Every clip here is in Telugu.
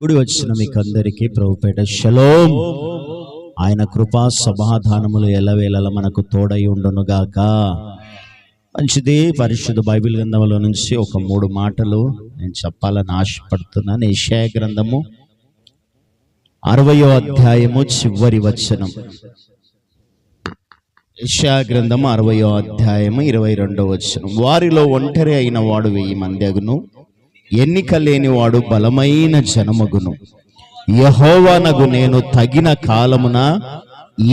కూడి వచ్చిన మీకు అందరికీ ప్రభుపేట షలోమ్. ఆయన కృపా సమాధానములు ఎల్లవేళలా మనకు తోడై ఉండునుగాక. మంచిది. పరిశుద్ధ బైబిల్ గ్రంథంలో నుంచి ఒక 3 మాటలు నేను చెప్పాలని ఆశపడుతున్నాను. యెషయా గ్రంథము 60వ అధ్యాయము చివరి వచనం. యెషయా గ్రంథము 60వ అధ్యాయము 22వ వచనం. వారిలో ఒంటరి అయిన వాడు 1000 మంది అగును, ఎన్నిక లేనివాడు బలమైన జనమగును. యెహోవానగు నేను తగిన కాలమున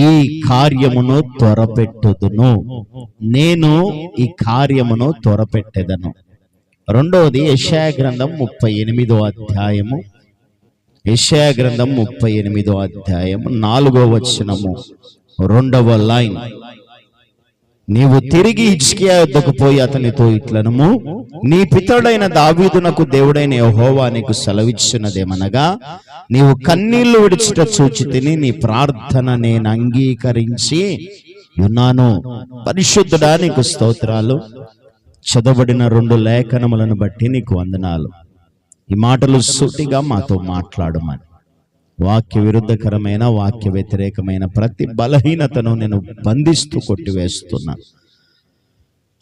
ఈ కార్యమును త్వరపెట్టుదును. నేను ఈ కార్యమును త్వరపెట్టెదను. రెండవది యెషయా గ్రంథం 38వ అధ్యాయము. యెషయా గ్రంథం 38వ అధ్యాయము 4వ వచనము 2వ లైన్. నీవు తిరిగి హిజ్కియా యొద్దకు పోయి అతనితో ఇట్లనము, నీ పితరుడైన దావీదునకు దేవుడైన యెహోవా నీకు సెలవిచ్చినదేమనగా, నీవు కన్నీళ్లు విడిచుట చూచితిని, నీ ప్రార్థన నేను అంగీకరించి ఉన్నాను. పరిశుద్ధుడా నీకు స్తోత్రాలు. చదవబడిన 2 లేఖనములను బట్టి నీకు వందనాలు. ఈ మాటలు సూటిగా మాతో మాట్లాడమని, వాక్య విరుద్ధకరమైన వాక్య వ్యతిరేకమైన ప్రతి బలహీనతను నేను బంధిస్తూ కొట్టివేస్తున్నాను.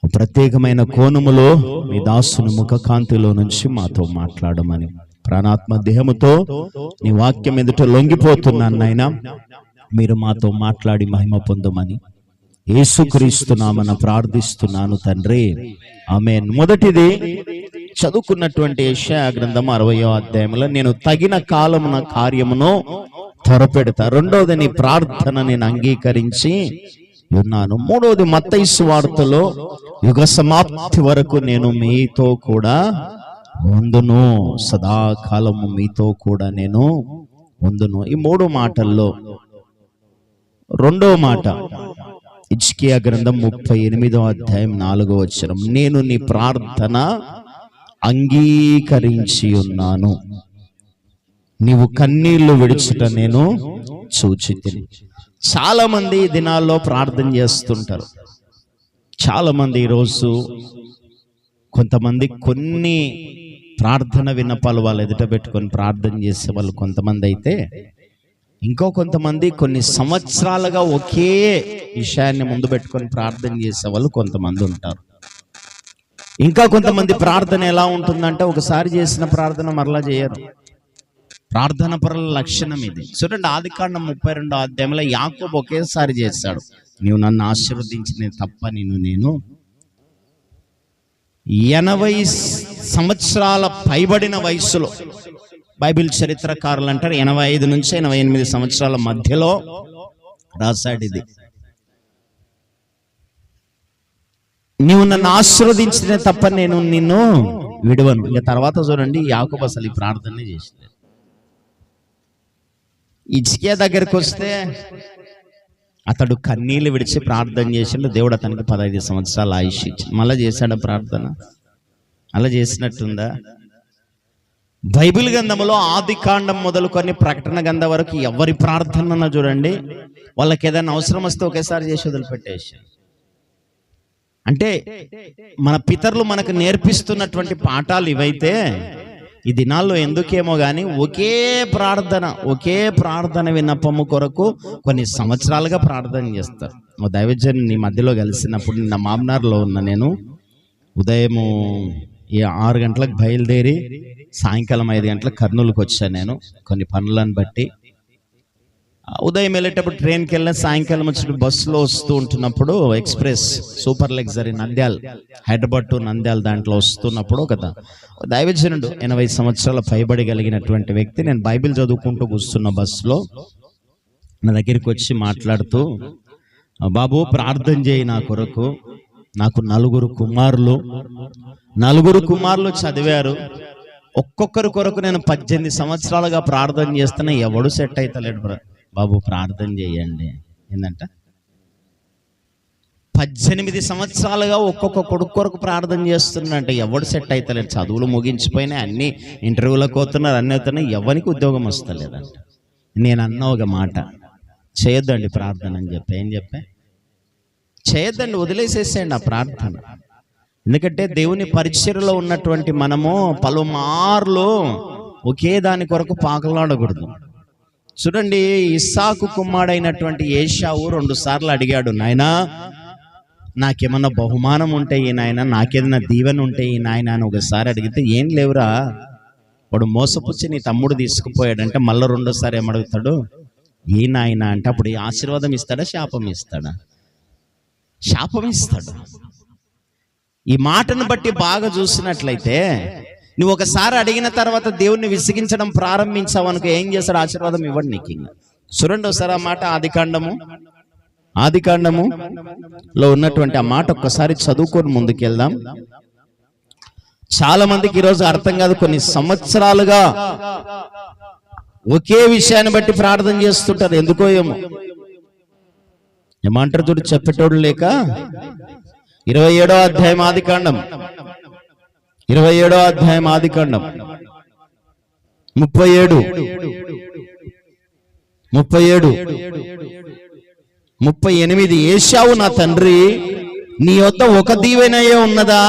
ప్రత్యేకమైన కోణములో మీ దాసుని ముఖకాంతిలో నుంచి మాతో మాట్లాడమని, ప్రాణాత్మ దేహముతో నీ వాక్యం ఎదుట లొంగిపోతున్నాను నాయనా. మీరు మాతో మాట్లాడి మహిమ పొందమని యేసుక్రీస్తు నామమున ప్రార్థిస్తున్నాను తండ్రి, ఆమేన్. మొదటిది చదువుకున్నటువంటి యెషయా గ్రంథం 60వ అధ్యాయంలో నేను తగిన కాలమున కార్యమును త్వరపెడతా. రెండవది నీ ప్రార్థన నేను అంగీకరించి ఉన్నాను. మూడవది మత్తయి సువార్తలో యుగ సమాప్తి వరకు నేను మీతో కూడా ఉందును, సదాకాలము మీతో కూడా నేను ఉందును. ఈ 3 మాటల్లో రెండవ మాట హిజ్కియా గ్రంథం 38వ అధ్యాయం 4వ వచనం. నేను నీ ప్రార్థన అంగీకరించి ఉన్నాను, నీవు కన్నీళ్లు విడుచుట నేను చూచితిని. చాలా మంది ఈ దినాల్లో ప్రార్థన చేస్తుంటారు. చాలా మంది ఈరోజు కొంతమంది కొన్ని ప్రార్థన విన్నపాలు వాళ్ళు ఎదుట పెట్టుకొని ప్రార్థన చేసే వాళ్ళు కొంతమంది అయితే, ఇంకో కొంతమంది కొన్ని సంవత్సరాలుగా ఒకే విషయాన్ని ముందు పెట్టుకొని ప్రార్థన చేసే వాళ్ళు కొంతమంది ఉంటారు. ఇంకా కొంతమంది ప్రార్థన ఎలా ఉంటుందంటే, ఒకసారి చేసిన ప్రార్థన మరలా చేయరు. ప్రార్థన పరుల లక్షణం ఇది. చూడండి, ఆదికాండం 32వ అధ్యాయంలో యాకోబు ఒకేసారి చేశాడు. నీవు నన్ను ఆశీర్వదించిన తప్ప నేను 80 సంవత్సరాల పైబడిన వయసులో, బైబిల్ చరిత్రకారులు అంటారు 85 నుంచి 88 సంవత్సరాల మధ్యలో రాశాడు ఇది. నీవు నన్ను ఆశీర్వదించిన తప్ప నేను నిన్ను విడవను. ఇక తర్వాత చూడండి, యాకోబు అసలు ఈ ప్రార్థనే చేసింది. హిజ్కియా దగ్గరికి వస్తే అతడు కన్నీళ్ళు విడిచి ప్రార్థన చేసిండు. దేవుడు అతనికి 15 సంవత్సరాల ఆయుష్ ఇచ్చింది. మళ్ళా చేశాడు ప్రార్థన. అలా చేసినట్టుందా? బైబిల్ గ్రంథంలో ఆదికాండం మొదలుకొని ప్రకటన గ్రంథం వరకు ఎవరి ప్రార్థన చూడండి, వాళ్ళకి ఏదైనా అవసరం వస్తే ఒకేసారి చేసి వదిలిపెట్టేసి. అంటే మన పితరులు మనకు నేర్పిస్తున్నటువంటి పాఠాలు ఇవైతే, ఈ దినాల్లో ఎందుకేమో కానీ ఒకే ప్రార్థన విన్నపము కొరకు కొన్ని సంవత్సరాలుగా ప్రార్థన చేస్తారు. దైవజన్ నీ మధ్యలో కలిసినప్పుడు, నిన్న మామ్నార్లో ఉన్న నేను ఉదయము 6 గంటలకు బయలుదేరి సాయంకాలం 5 గంటలకు కర్నూలుకి వచ్చాను. నేను కొన్ని పనులను బట్టి ఉదయం వెళ్ళేటప్పుడు ట్రైన్కి వెళ్ళిన, సాయంకాలం వచ్చి బస్సులో వస్తూ ఉంటున్నప్పుడు express super luxury Nandyal, Hyderabad to Nandyal దాంట్లో వస్తున్నప్పుడు ఒక దైవజనుడు 80 సంవత్సరాల పైబడి కలిగినటువంటి వ్యక్తి, నేను బైబిల్ చదువుకుంటూ కూర్చున్న బస్సులో నా దగ్గరికి వచ్చి మాట్లాడుతూ, బాబు ప్రార్థన చేయి నా కొరకు, నాకు 4 కుమారులు చదివారు, ఒక్కొక్కరి కొరకు నేను 18 సంవత్సరాలుగా ప్రార్థన చేస్తున్నా, ఎవడు సెట్ అవుతలేడు బాబు ప్రార్థన చేయండి. ఏంటంట 18 సంవత్సరాలుగా ఒక్కొక్క కొడుకు కొరకు ప్రార్థన చేస్తున్నాడంటే ఎవడు సెట్ అవుతలేడు. చదువులు ముగించిపోయినాయి, అన్ని ఇంటర్వ్యూలకు పోతున్నారు, అన్నీ అవుతున్నాయి, ఎవరికి ఉద్యోగం వస్తలేదంట. నేను అన్న ఒక మాట, చేయొద్దండి ప్రార్థన అని చెప్పి. ఏం చెప్పా? చేయొద్దండి, వదిలేసేసేయండి ఆ ప్రార్థన. ఎందుకంటే దేవుని పరిచర్యలో ఉన్నటువంటి మనము పలుమార్లు ఒకే దాని కొరకు పాకలాడకూడదు. చూడండి, ఇస్సాకు కుమారుడైనటువంటి ఏశావు 2 సార్లు అడిగాడు, నాయనా నాకేమన్నా బహుమానం ఉంటే ఈ నాయన, నాకేదైనా దీవెన ఉంటే ఈ నాయన అని ఒకసారి అడిగితే, ఏం లేవురా, వాడు మోసపుచ్చి నీ తమ్ముడు తీసుకుపోయాడంటే మళ్ళీ 2సారి ఏమడుగుతాడు, ఏ నాయన అంటే అప్పుడు ఆశీర్వాదం ఇస్తాడా శాపం ఇస్తాడా? శాపం ఇస్తాడు. ఈ మాటను బట్టి బాగా చూసినట్లయితే నువ్వు ఒకసారి అడిగిన తర్వాత దేవుణ్ణి విసిగించడం ప్రారంభించావు అనుకో, ఏం చేస్తాడు? ఆశీర్వాదం ఇవ్వడు నీకు. చూడండి ఒకసారి ఆ మాట, ఆదికాండములో ఉన్నటువంటి ఆ మాట ఒక్కసారి చదువుకొని ముందుకెళ్దాం. చాలా మందికి ఈరోజు అర్థం కాదు. కొన్ని సంవత్సరాలుగా ఒకే విషయాన్ని బట్టి ప్రార్థన చేస్తుంటారు, ఎందుకో ఏమో. ఏమంటారు చూడు, చెప్పేటోడు లేక. 27వ అధ్యాయం ఆదికాండం, 27వ అధ్యాయం ఆదికాండం 37, 38. ఏశావు, నా తండ్రి నీ వద్ద ఒక దీవెనయే ఉన్నదా?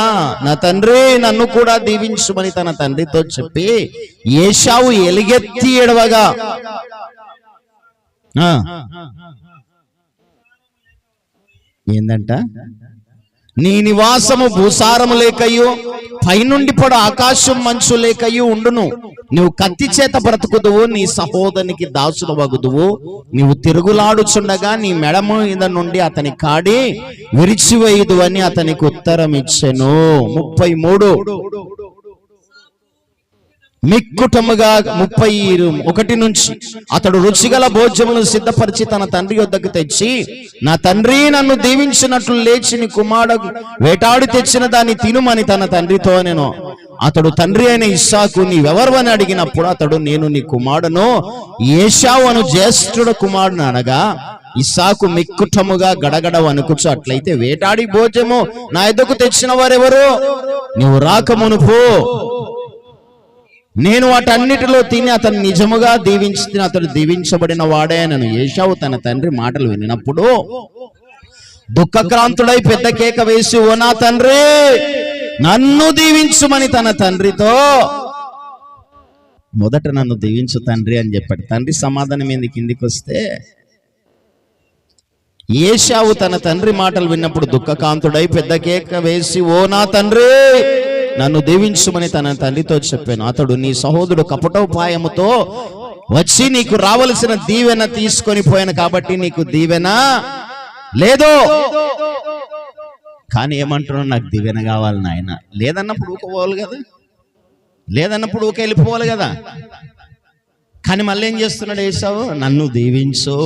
నా తండ్రి నన్ను కూడా దీవించుమని తన తండ్రితో చెప్పి ఏశావు ఎలుగెత్తి ఏడవగా, ఏందంట, నీ నివాసము భూసారము లేకయు పైనుండి పడు ఆకాశం మంచు లేకయు ఉండును. నువ్వు కత్తి చేత బ్రతుకుదువు, నీ సహోదరునికి దాసుడు వగుదువు. నీవు తిరుగులాడుచుండగా నీ మెడ మీద నుండి అతని కాడి విరిచివేయుదు అని అతనికి ఉత్తరం ఇచ్చెను. 33 మిక్కుటముగా 31 నుంచి అతడు రుచిగల భోజ్యములను సిద్ధపరిచి తన తండ్రి వద్దకు తెచ్చి, నా తండ్రి నన్ను దీవించినట్లు లేచి నీ కుమారుడు వేటాడి తెచ్చిన దాన్ని తినుమని తన తండ్రితో నేను. అతడు తండ్రి అయిన ఇస్సాకు, నీవెవరు అని అడిగినప్పుడు అతడు, నేను నీ కుమారుడును ఏశావు అను జ్యేష్ఠుడు కుమారుడు అనగా, ఇస్సాకు మిక్కుటముగా గడగడ వణుకుచు, అట్లయితే వేటాడి భోజ్యము నా ఎద్దకు తెచ్చిన వారెవరు? నీవు రాకమునుపు నేను వాటన్నిటిలో తిని అతను నిజముగా దీవించి అతడు దీవించబడిన వాడే నన్ను. ఏశావు తన తండ్రి మాటలు వినినప్పుడు దుఃఖక్రాంతుడై పెద్ద కేక వేసి, ఓ నా తండ్రి నన్ను దీవించుమని తన తండ్రితో, మొదట నన్ను దీవించు తండ్రి అని చెప్పాడు. తండ్రి సమాధానం ఏంది? కిందికి వస్తే ఏశావు తన తండ్రి మాటలు విన్నప్పుడు దుఃఖకాంతుడై పెద్ద కేక వేసి, ఓ నా తండ్రి నన్ను దీవించుమని తన తండ్రితో చెప్పాను. అతడు, నీ సహోదరుడు కపటోపాయముతో వచ్చి నీకు రావలసిన దీవెన తీసుకొని పోయాను కాబట్టి నీకు దీవెన లేదు. కానీ ఏమంటున్నాడు, నాకు దీవెన కావాలి నాయన. లేదన్నప్పుడు ఊకపోవాలి కదా, లేదన్నప్పుడు ఊక వెళ్ళిపోవాలి కదా. కానీ మళ్ళీ ఏం చేస్తున్నాడు ఏశావు? నన్ను దీవించు.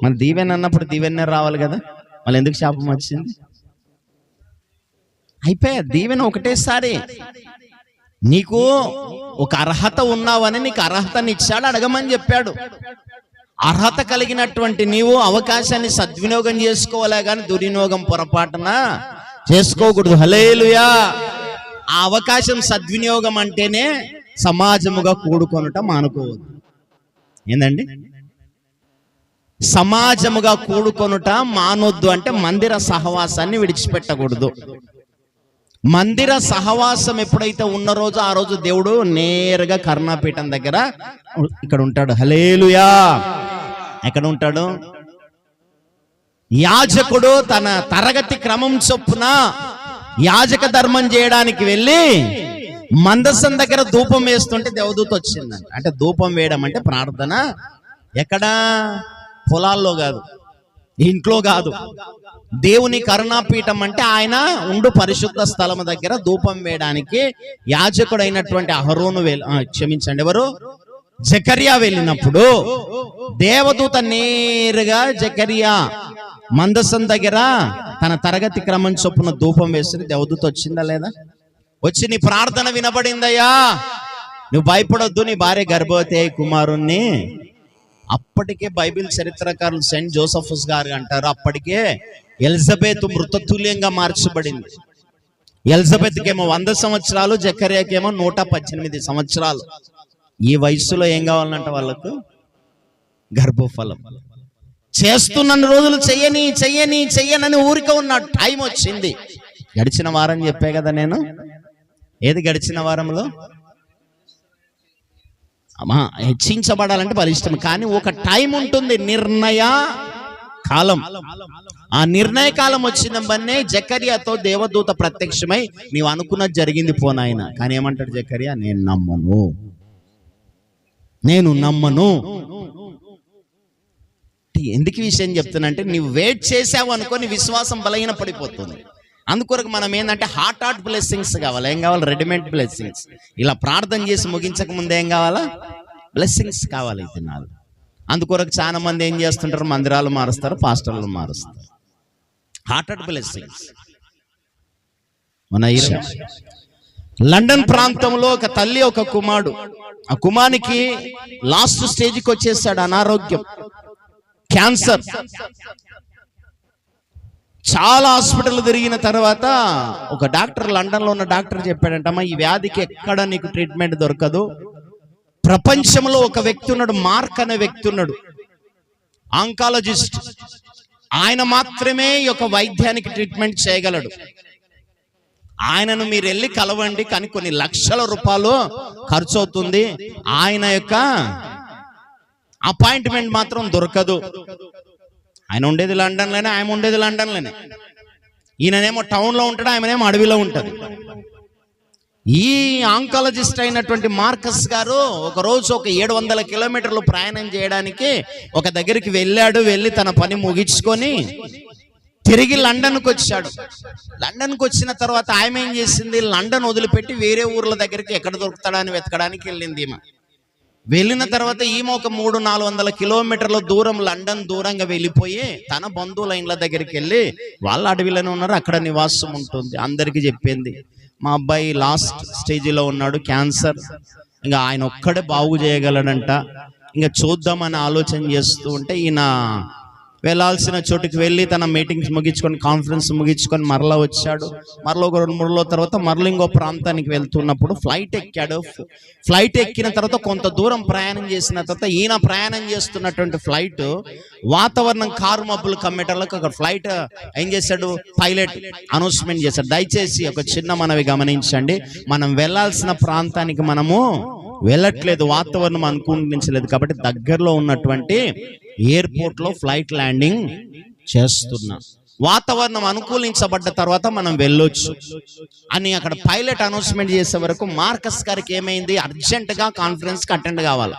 మన దీవెన అన్నప్పుడు దీవెన రావాలి కదా, మళ్ళీ ఎందుకు శాపం వచ్చింది? అయిపోయా, దీవెన ఒకటేసారి. నీకు ఒక అర్హత ఉన్నావని నీకు అర్హతని ఇచ్చాడు, అడగమని చెప్పాడు. అర్హత కలిగినటువంటి నీవు అవకాశాన్ని సద్వినియోగం చేసుకోవాలే కానీ దుర్వినియోగం పొరపాటున చేసుకోకూడదు. హల్లెలూయా. ఆ అవకాశం సద్వినియోగం అంటేనే సమాజముగా కూడుకొనుట మానుకోవద్దు. ఏందండి? సమాజముగా కూడుకొనుట మానొద్దు అంటే మందిర సహవాసాన్ని విడిచిపెట్టకూడదు. మందిర సహవాసం ఎప్పుడైతే ఉన్న రోజు ఆ రోజు దేవుడు నేరుగా కరుణాపీఠం దగ్గర ఇక్కడ ఉంటాడు. హల్లెలూయా. ఎక్కడ ఉంటాడు? యాజకుడు తన తరగతి క్రమం చొప్పున యాజక ధర్మం చేయడానికి వెళ్ళి మందసం దగ్గర ధూపం వేస్తుంటే దేవదూత వచ్చిందంట. అంటే ధూపం వేయడం అంటే ప్రార్థన. ఎక్కడ? పొలాల్లో కాదు, ఇంట్లో కాదు. దేవుని కరుణాపీఠం అంటే ఆయన ఉండు పరిశుద్ధ స్థలం దగ్గర ధూపం వేయడానికి యాజకుడైనటువంటి అహరోను క్షమించండి, ఎవరు? జకర్యా వెళ్ళినప్పుడు దేవదూత నేరుగా జకర్యా మందసం దగ్గర తన తరగతి క్రమం చొప్పున ధూపం వేస్తుంది. దేవదూత వచ్చిందా లేదా? వచ్చి, నీ ప్రార్థన వినబడిందయ్యా, నువ్వు భయపడొద్దు, నీ భార్య గర్భవతి అయి కుమారుణ్ణి. అప్పటికే బైబిల్ చరిత్రకారులు సెయింట్ జోసఫస్ గారు అంటారు, అప్పటికే ఎలిజబెత్ మృతతుల్యంగా మార్చబడింది. ఎలిజబెత్కేమో 100 సంవత్సరాలు, జకర్యాకేమో 118 సంవత్సరాలు. ఈ వయసులో ఏం కావాలంట వాళ్ళకు? గర్భఫలం. చేస్తున్న రోజులు చెయ్యని చెయ్యని చెయ్యనని ఊరిక ఉన్నాడు. టైం వచ్చింది. గడిచిన వారం చెప్పే కదా నేను. ఏది గడిచిన వారంలో? హెచ్చించబడాలంటే బలిష్టం. కానీ ఒక టైం ఉంటుంది, నిర్ణయ కాలం. ఆ నిర్ణయ కాలం వచ్చిన బన్నే జకర్యాతో దేవదూత ప్రత్యక్షమై నీవు అనుకున్నది జరిగింది పోనాయన. కానీ ఏమంటాడు జకర్యా? నేను నమ్మను. ఎందుకు ఈ విషయం చెప్తున్నా అంటే, నీవు వెయిట్ చేసావు అనుకో నీ విశ్వాసం బలహీన పడిపోతుంది. అందుకొరకు మనం ఏంటంటే హార్ట్ బ్లెస్సింగ్స్ కావాలి. ఏం కావాలి? Readymade blessings. ఇలా ప్రార్థన చేసి ముగించక ముందు ఏం కావాలా? బ్లెస్సింగ్స్ కావాలి ఈ దినాలు. అందుకొరకు చాలా మంది ఏం చేస్తుంటారు? మందిరాలు మారుస్తారు, పాస్టర్లు మారుస్తారు. Heart blessings. మన లండన్ ప్రాంతంలో ఒక తల్లి, ఒక కుమారుడు. ఆ కుమారునికి లాస్ట్ స్టేజ్కి వచ్చేసాడు, అనారోగ్యం, క్యాన్సర్. చాలా హాస్పిటల్ తిరిగిన తర్వాత ఒక డాక్టర్, లండన్ లో ఉన్న డాక్టర్ చెప్పాడంటమ్మా, ఈ వ్యాధికి ఎక్కడ నీకు ట్రీట్మెంట్ దొరకదు. ప్రపంచంలో ఒక వ్యక్తి ఉన్నాడు, మార్క్ అనే వ్యక్తి ఉన్నాడు, ఆంకాలజిస్ట్. ఆయన మాత్రమే ఈ యొక్క వైద్యానికి ట్రీట్మెంట్ చేయగలడు. ఆయనను మీరు వెళ్ళి కలవండి, కానీ కొన్ని లక్షల రూపాయలు ఖర్చు అవుతుంది. ఆయన యొక్క అపాయింట్మెంట్ మాత్రం దొరకదు. ఆయన ఉండేది లండన్లోనే, ఆయన ఉండేది లండన్లోనే. ఈయననేమో టౌన్లో ఉంటాడు, ఆయననేమో అడవిలో ఉంటుంది. ఈ ఆంకాలజిస్ట్ అయినటువంటి మార్కస్ గారు ఒకరోజు ఒక 700 కిలోమీటర్లు ప్రయాణం చేయడానికి ఒక దగ్గరికి వెళ్ళాడు. వెళ్ళి తన పని ముగించుకొని తిరిగి లండన్కి వచ్చాడు. లండన్కి వచ్చిన తర్వాత ఆమె ఏం చేసింది? లండన్ వదిలిపెట్టి వేరే ఊర్ల దగ్గరికి ఎక్కడ దొరుకుతాడని వెతకడానికి వెళ్ళింది. వెళ్ళిన తర్వాత ఈమె ఒక 300-400 కిలోమీటర్ల దూరం, లండన్ దూరంగా వెళ్ళిపోయి తన బంధువుల ఇండ్ల దగ్గరికి వెళ్ళి, వాళ్ళ అడవిలోనే ఉన్నారు, అక్కడ నివాసం ఉంటుంది. అందరికీ చెప్పింది, మా అబ్బాయి లాస్ట్ స్టేజ్లో ఉన్నాడు, క్యాన్సర్, ఇంకా ఆయన ఒక్కడే బాగు చేయగలడంట, ఇంకా చూద్దామని ఆలోచన చేస్తూ ఉంటే ఈయన వెళ్ళాల్సిన చోటుకి వెళ్ళి తన మీటింగ్స్ ముగించుకొని, కాన్ఫరెన్స్ ముగించుకొని మరలా వచ్చాడు. మరలా ఒక 2-3 రోజుల తర్వాత మరలా ఇంకో ప్రాంతానికి వెళ్తున్నప్పుడు ఫ్లైట్ ఎక్కాడు. ఫ్లైట్ ఎక్కిన తర్వాత కొంత దూరం ప్రయాణం చేసిన తర్వాత ఈయన ప్రయాణం చేస్తున్నటువంటి ఫ్లైట్ వాతావరణం కారు మబ్బులు కమ్మేటర్లకు ఒక ఫ్లైట్ ఏం చేశాడు? పైలట్ అనౌన్స్మెంట్ చేశాడు, దయచేసి ఒక చిన్న మనవి గమనించండి, మనం వెళ్ళాల్సిన ప్రాంతానికి మనము వెళ్ళట్లేదు, వాతావరణం అనుకూలించలేదు, కాబట్టి దగ్గరలో ఉన్నటువంటి ఎయిర్పోర్ట్ లో ఫ్లైట్ ల్యాండింగ్ చేస్తున్నా, వాతావరణం అనుకూలించబడ్డ తర్వాత మనం వెళ్ళొచ్చు అని అక్కడ పైలట్ అనౌన్స్మెంట్ చేసే వరకు మార్కస్ గారికి ఏమైంది? అర్జెంట్ గా కాన్ఫరెన్స్ కి అటెండ్ కావాలి.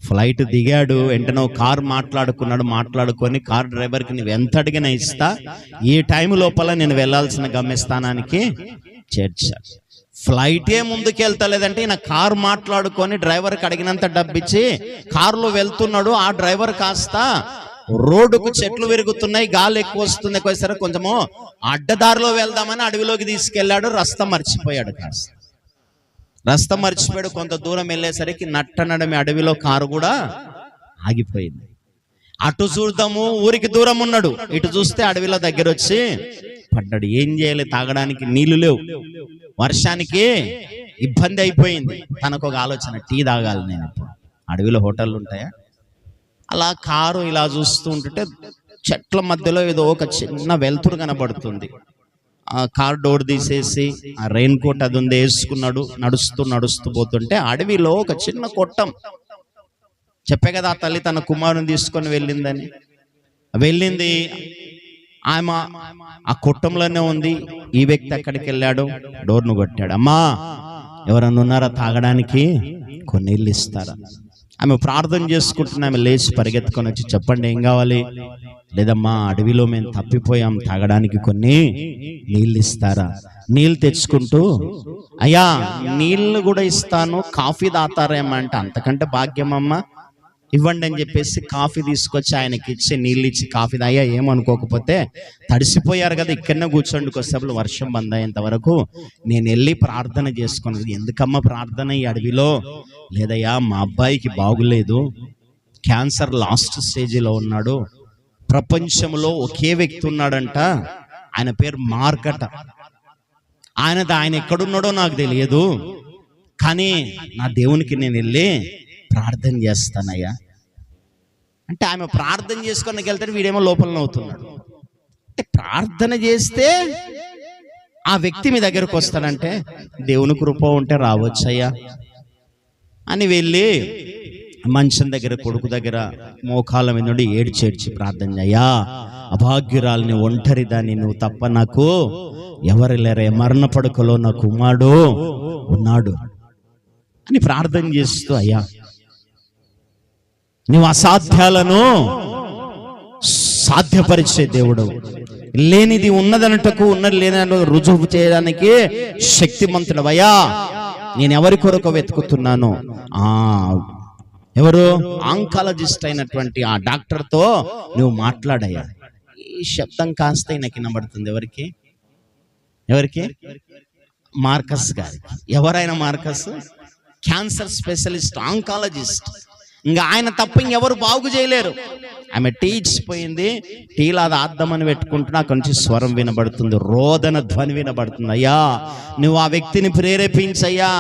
ఫ్లైట్ దిగాడు, వెంటనే కార్ మాట్లాడుకొని కార్ డ్రైవర్ కి నువ్వు ఎంత అడిగినా ఇస్తా, ఈ టైం లోపల నేను వెళ్ళాల్సిన గమ్యస్థానానికి చేర్చా. ఫ్లైటే ముందుకు వెళ్తలేదంటే ఈయన కారు మాట్లాడుకొని డ్రైవర్కి అడిగినంత డబ్బిచ్చి కారులో వెళ్తున్నాడు. ఆ డ్రైవర్ కాస్త రోడ్డుకు చెట్లు విరుగుతున్నాయి, గాలి ఎక్కువ వస్తుంది, ఎక్కువసరి కొంచెము అడ్డదారిలో వెళ్దామని అడవిలోకి తీసుకెళ్లాడు. రస్తా మర్చిపోయాడు. కొంత దూరం వెళ్ళేసరికి నట్టనడమి అడవిలో కారు కూడా ఆగిపోయింది. అటు చూద్దాము, ఊరికి దూరం ఉన్నాడు, ఇటు చూస్తే అడవిలో దగ్గర వచ్చి పడ్డాడు. ఏం చేయాలి? తాగడానికి నీళ్లు లేవు, వర్షానికి ఇబ్బంది అయిపోయింది. తనకు ఒక ఆలోచన, టీ తాగాలి నేను. ఇప్పుడు అడవిలో హోటళ్ళు ఉంటాయా? అలా కారు ఇలా చూస్తూ ఉంటుంటే చెట్ల మధ్యలో ఏదో ఒక చిన్న వెలుతురు కనబడుతుంది. ఆ కార్ డోర్ తీసేసి ఆ రెయిన్ కోట్ అది ఉంది వేసుకున్నాడు. నడుస్తూ పోతుంటే అడవిలో ఒక చిన్న కొట్టం. చెప్పే కదా ఆ తల్లి తన కుమారుని తీసుకొని వెళ్ళింది. ఆమె ఆ కుటుంబంలోనే ఉంది. ఈ వ్యక్తి అక్కడికి వెళ్ళాడు, డోర్ను కొట్టాడు. అమ్మా, ఎవరన్నా ఉన్నారా తాగడానికి? కొన్ని నీళ్ళు ఇస్తారా? ఆమె ప్రార్థన చేసుకుంటున్నా. ఆమె లేచి పరిగెత్తుకొని వచ్చి, చెప్పండి ఏం కావాలి? లేదమ్మా, అడవిలో మేము తప్పిపోయాం, తాగడానికి కొన్ని నీళ్ళు ఇస్తారా? నీళ్ళు తెచ్చుకుంటూ, అయ్యా నీళ్ళు కూడా ఇస్తాను, కాఫీ తాతారేమంటే, అంతకంటే భాగ్యమమ్మా, ఇవ్వండి అని చెప్పేసి కాఫీ తీసుకొచ్చి ఆయనకి ఇచ్చి నీళ్ళు ఇచ్చి కాఫీ తాగా. ఏమనుకోకపోతే తడిసిపోయారు కదా, ఇక్కడనే కూర్చోండి, కొద్దిసేపు వర్షం బంద్ అయ్యేంత వరకు నేను వెళ్ళి ప్రార్థన చేసుకున్నది. ఎందుకమ్మా ప్రార్థన ఈ అడవిలో? లేదయ్యా, మా అబ్బాయికి బాగులేదు, క్యాన్సర్ లాస్ట్ స్టేజ్లో ఉన్నాడు, ప్రపంచంలో ఒకే వ్యక్తి ఉన్నాడంట, ఆయన పేరు మార్కట. ఆయన ఎక్కడున్నాడో నాకు తెలియదు, కానీ నా దేవునికి నేను వెళ్ళి ప్రార్థన చేస్తానయ్యా అంటే, ఆమె ప్రార్థన చేసుకోనికి వెళ్తాడు, వీడేమో లోపల అవుతున్నాడు. అంటే ప్రార్థన చేస్తే ఆ వ్యక్తి మీ దగ్గరకు వస్తాడంటే, దేవుని కృప ఉంటే రావచ్చయ్యా. అని వెళ్ళి మంచం దగ్గర, కొడుకు దగ్గర మోకాళ్ళ మీద నుండి ఏడ్చి ప్రార్థన అయ్యా, అభాగ్యురాలిని, ఒంటరి దాన్ని, నువ్వు తప్ప నాకు ఎవరు లేరే, మరణ పడకలో నా కుమారుడు ఉన్నాడు అని ప్రార్థన చేస్తూ, అయ్యా నువ్వు అసాధ్యాలను సాధ్యపరిచే దేవుడు, లేనిది ఉన్నదనటకు ఉన్నది లేని రుజువు చేయడానికి శక్తిమంతుడవయ్యా, నేను ఎవరి కొరకు వెతుకుతున్నాను? ఎవరు? ఆంకాలజిస్ట్ అయినటువంటి ఆ డాక్టర్తో నువ్వు మాట్లాడయ్యా. ఈ శబ్దం కాస్త నాకు వినబడుతుంది. ఎవరికి? మార్కస్ గారికి. ఎవరైనా మార్కస్? Cancer specialist, oncologist. ఇంకా ఆయన తప్ప ఇంకెవరు బాగు చేయలేరు. ఆమె టీ ఇచ్చిపోయింది, టీలో అది ఆద్దామని పెట్టుకుంటున్నా, అక్కడి నుంచి స్వరం వినబడుతుంది, రోదన ధ్వని వినబడుతుంది. అయ్యా నువ్వు ఆ వ్యక్తిని ప్రేరేపించయ్యా,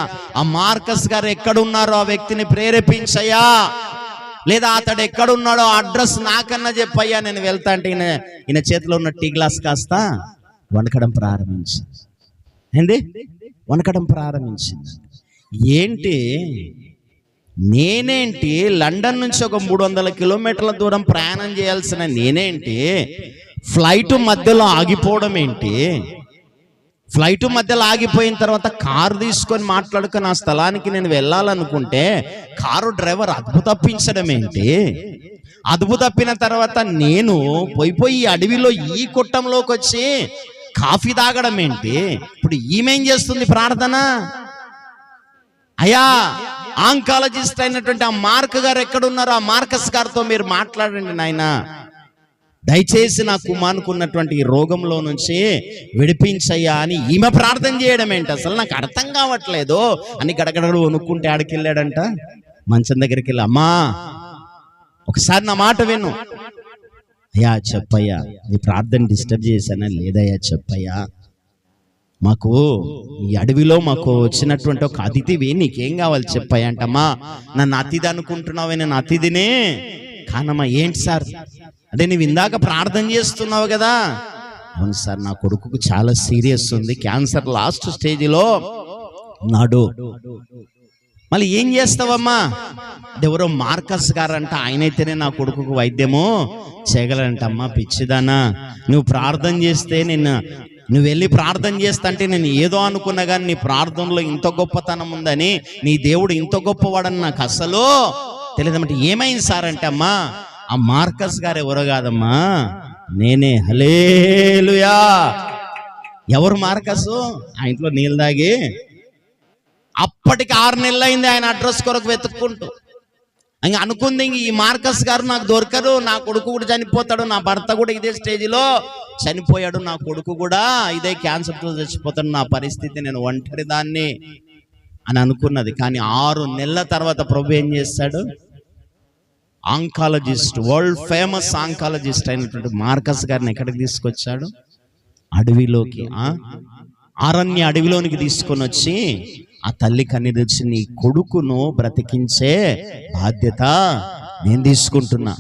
ఆ మార్కస్ గారు ఎక్కడున్నారో ఆ వ్యక్తిని ప్రేరేపించయ్యా, లేదా అతడు ఎక్కడున్నాడో అడ్రస్ నాకన్నా చెప్పయ్యా, నేను వెళ్తా అంటే ఈయన చేతిలో ఉన్న టీ గ్లాస్ కాస్త వణకడం ప్రారంభించింది. ఏంటి, నేనేంటి లండన్ నుంచి ఒక 300 కిలోమీటర్ల దూరం ప్రయాణం చేయాల్సిన నేనేంటి ఫ్లైట్ మధ్యలో ఆగిపోవడం ఏంటి? ఫ్లైట్ మధ్యలో ఆగిపోయిన తర్వాత కారు తీసుకొని మాట్లాడుకుని ఆ స్థలానికి నేను వెళ్ళాలనుకుంటే కారు డ్రైవర్ అదుపు తప్పించడం ఏంటి? అదుపు తప్పిన తర్వాత నేను పోయి అడవిలో ఈ కుట్టంలోకి వచ్చి కాఫీ తాగడం ఏంటి? ఇప్పుడు ఈమెం చేస్తుంది ప్రార్థన? అయ్యా ఆంకాలజిస్ట్ అయినటువంటి ఆ మార్క్ గారు ఎక్కడున్నారో ఆ మార్కస్ గారితో మీరు మాట్లాడండి నాయన, దయచేసి నా కుమారునికి ఉన్నటువంటి ఈ రోగంలో నుంచి విడిపించయ్యా అని ఈమె ప్రార్థన చేయడం ఏంటి? అసలు నాకు అర్థం కావట్లేదు అని గడగడగడు వణుక్కుంటే ఆడికి వెళ్ళాడంట, మంచం దగ్గరికి వెళ్ళి, అమ్మా ఒకసారి నా మాట విను. అయ్యా చెప్పయ్యా, నీ ప్రార్థన డిస్టర్బ్ చేశానా? లేదయ్యా చెప్పయ్యా, మాకు ఈ అడవిలో మాకు వచ్చినటువంటి ఒక అతిథివి, నీకేం కావాలి చెప్పయ్యా అంటమ్మా. నన్ను అతిథి అనుకుంటున్నావే, నేను అతిథినే కానమ్మా. ఏంటి సార్? అదే నువ్వు ఇందాక ప్రార్థన చేస్తున్నావు కదా. అవును సార్, నా కొడుకుకు చాలా సీరియస్ ఉంది, క్యాన్సర్ లాస్ట్ స్టేజ్లో ఉన్నాడు. మళ్ళీ ఏం చేస్తావమ్మా? ఎవరో మార్కస్ గారంట, ఆయనైతేనే నా కొడుకుకు వైద్యము చేయగలంటమ్మా. పిచ్చిదానా, నువ్వు ప్రార్థన చేస్తే నువ్వు వెళ్ళి ప్రార్థన చేస్తా అంటే నేను ఏదో అనుకున్నా కానీ నీ ప్రార్థనలో ఇంత గొప్పతనం ఉందని, నీ దేవుడు ఇంత గొప్పవాడని నాకు అసలు తెలియదన్నమాట. ఏమైంది సార్ అంటే, అమ్మా ఆ మార్కస్ గారు ఎవరో కాదమ్మా, నేనే. హల్లెలూయా. ఎవరు మార్కస్? ఆ ఇంట్లో నీళ్ళు తాగి అప్పటికి 6 నెలలు అయింది ఆయన అడ్రస్ కొరకు వెతుక్కుంటూ. ఇంకా అనుకుంది, ఇంక ఈ మార్కస్ గారు నాకు దొరకరు, నా కొడుకు కూడా చనిపోతాడు, నా భర్త కూడా ఇదే స్టేజ్లో చనిపోయాడు, నా కొడుకు కూడా ఇదే క్యాన్సర్తో చచ్చిపోతాడు, నా పరిస్థితి, నేను ఒంటరి దాన్ని అని అనుకున్నది. కానీ 6 నెలల తర్వాత ప్రభు ఏం చేస్తాడు? ఆంకాలజిస్ట్, వరల్డ్ ఫేమస్ ఆంకాలజిస్ట్ అయినటువంటి మార్కస్ గారిని ఎక్కడికి తీసుకొచ్చాడు? అడవిలోకి, అరణ్య అడవిలోనికి తీసుకొని వచ్చి ఆ తల్లి కన్నీరు వచ్చి, నీ కొడుకును బ్రతికించే బాధ్యత నేను తీసుకుంటున్నా.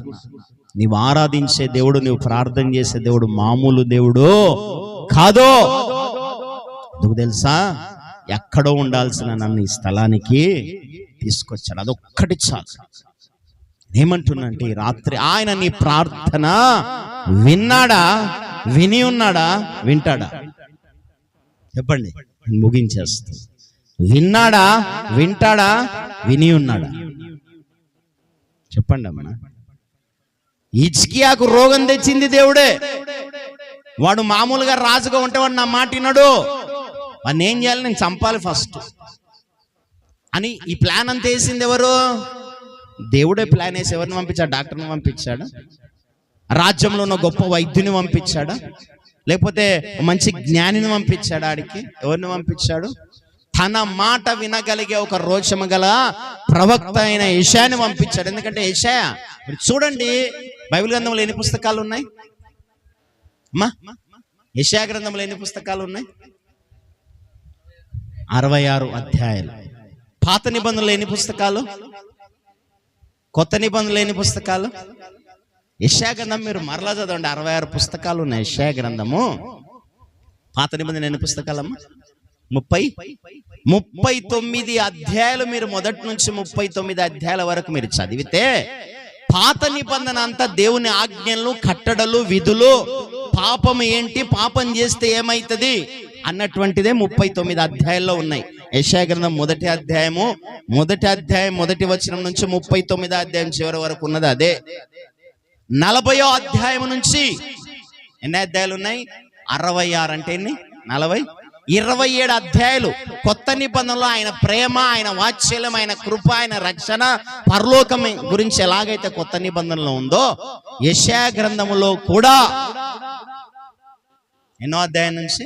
నీవు ఆరాధించే దేవుడు, నీవు ప్రార్థన చేసే దేవుడు మామూలు దేవుడు కాదు. ఎందుకు తెలుసా? ఎక్కడో ఉండాల్సిన నన్ను ఈ స్థలానికి తీసుకొచ్చాడు. అదొక్కటి చాలు. ఏమంటున్నంటే, ఈ రాత్రి ఆయన నీ ప్రార్థన విన్నాడా? విని ఉన్నాడా? వింటాడా? చెప్పండి, నేను ముగించేస్తాను. విన్నాడా? వింటాడా? విని ఉన్నాడా? చెప్పండి అమ్మా. హిజ్కియాకు రోగం తెచ్చింది దేవుడే. వాడు మామూలుగా రాజుగా ఉంటే వాడు నా మాట వినడు, వాడిని ఏం చేయాలి? నేను చంపాలి ఫస్ట్ అని ఈ ప్లాన్ అంతా వేసింది ఎవరు? దేవుడే ప్లాన్ వేసి ఎవరిని పంపించాడు? డాక్టర్ని పంపించాడా? రాజ్యంలో ఉన్న గొప్ప వైద్యుని పంపించాడా? లేకపోతే మంచి జ్ఞానిని పంపించాడా? ఆడికి ఎవరిని పంపించాడు? తన మాట వినగలిగే ఒక రోషము గల ప్రవక్త అయిన యెషయాని పంపించాడు. ఎందుకంటే యెషయా, మీరు చూడండి, బైబిల్ గ్రంథంలో ఎన్ని పుస్తకాలు ఉన్నాయి అమ్మా? యెషయా గ్రంథంలో ఎన్ని పుస్తకాలు ఉన్నాయి? 66 అధ్యాయాలు. పాత నిబంధనలు ఎన్ని పుస్తకాలు? కొత్త నిబంధనలు ఎన్ని పుస్తకాలు? యెషయా గ్రంథం మీరు మరలా చదవండి, 66 పుస్తకాలు ఉన్నాయి యెషయా గ్రంథము. పాత నిబంధన ఎన్ని పుస్తకాలమ్మా? 39 అధ్యాయాలు మీరు మొదటి నుంచి 39 అధ్యాయాల వరకు మీరు చదివితే పాత నిబంధన అంతా దేవుని ఆజ్ఞలు, కట్టడలు, విధులు, పాపం ఏంటి, పాపం చేస్తే ఏమైతుంది అన్నటువంటిదే 39 అధ్యాయాల్లో ఉన్నాయి. యెషయా గ్రంథం మొదటి అధ్యాయం మొదటి వచనం నుంచి 39వ అధ్యాయం చివరి వరకు ఉన్నది అదే. 40వ అధ్యాయం నుంచి ఎన్ని అధ్యాయాలు ఉన్నాయి? 66 అంటే ఎన్ని? 40, 27 అధ్యాయాలు కొత్త నిబంధనలో ఆయన ప్రేమ, ఆయన వాత్సల్యం, ఆయన కృప, ఆయన రక్షణ, పరలోకం గురించి ఎలాగైతే కొత్త నిబంధనలో ఉందో యెషయా గ్రంథములో కూడా ఎన్నో అధ్యాయం నుంచి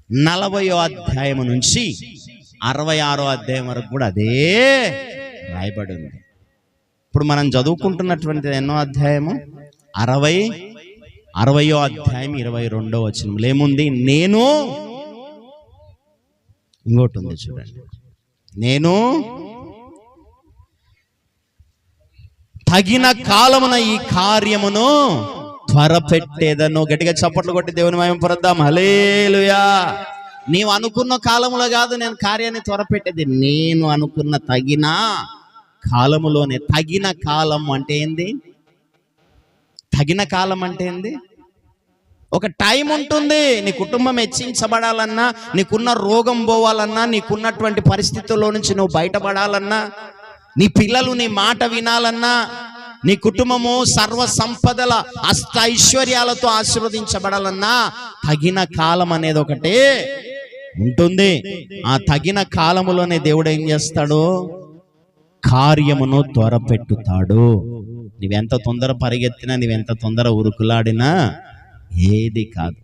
40వ అధ్యాయం నుంచి 66వ అధ్యాయం వరకు కూడా అదే రాయబడి ఉంది. ఇప్పుడు మనం చదువుకుంటున్నటువంటి ఎన్నో అధ్యాయము? 60వ అధ్యాయం 22వ వచనంలో ఏముంది? నేను, ఇంకోటి ఉంది చూడండి, నేను తగిన కాలమున ఈ కార్యమును త్వరపెట్టేదను. గట్టిగా చప్పట్లు కొట్టి దేవుని మహిమ పరుద్దాం. హల్లెలూయా. నీవు అనుకున్న కాలములో కాదు నేను కార్యాన్ని త్వరపెట్టేది, నేను అనుకున్న తగిన కాలములోనే. తగిన కాలం అంటే ఏంది? తగిన కాలం అంటే ఏంది? ఒక టైం ఉంటుంది. నీ కుటుంబం హెచ్చించబడాలన్నా, నీకున్న రోగం పోవాలన్నా, నీకున్నటువంటి పరిస్థితుల్లో నుంచి నువ్వు బయటపడాలన్నా, నీ పిల్లలు నీ మాట వినాలన్నా, నీ కుటుంబము సర్వ సంపదల అష్ట ఐశ్వర్యాలతో ఆశీర్వదించబడాలన్నా తగిన కాలం అనేది ఒకటే ఉంటుంది. ఆ తగిన కాలములోనే దేవుడు ఏం చేస్తాడు? కార్యమును త్వరపెట్టుతాడు. నీవెంత తొందర పరిగెత్తినా, నీవెంత తొందర ఉరుకులాడినా ఏది కాదు.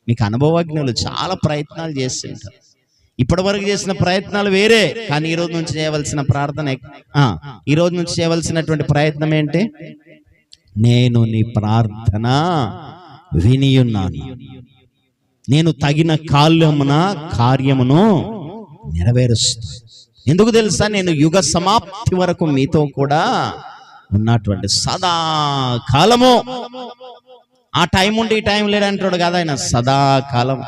మీకు అనుభవజ్ఞులు చాలా ప్రయత్నాలు చేస్తుంటారు. ఇప్పటి వరకు చేసిన ప్రయత్నాలు వేరే, కానీ ఈ రోజు నుంచి చేయవలసిన ప్రార్థన, ఈ రోజు నుంచి చేయవలసినటువంటి ప్రయత్నం ఏంటి? నేను నీ ప్రార్థన వినియున్నాను, నేను తగిన కాలమున కార్యమును నెరవేరుస్తాను. ఎందుకు తెలుసా? నేను యుగ సమాప్తి వరకు మీతో కూడా ఉన్నటువంటి సదాకాలము. ఆ టైం ఉండి ఈ టైం లేదంటాడు కదా ఆయన, సదాకాలం.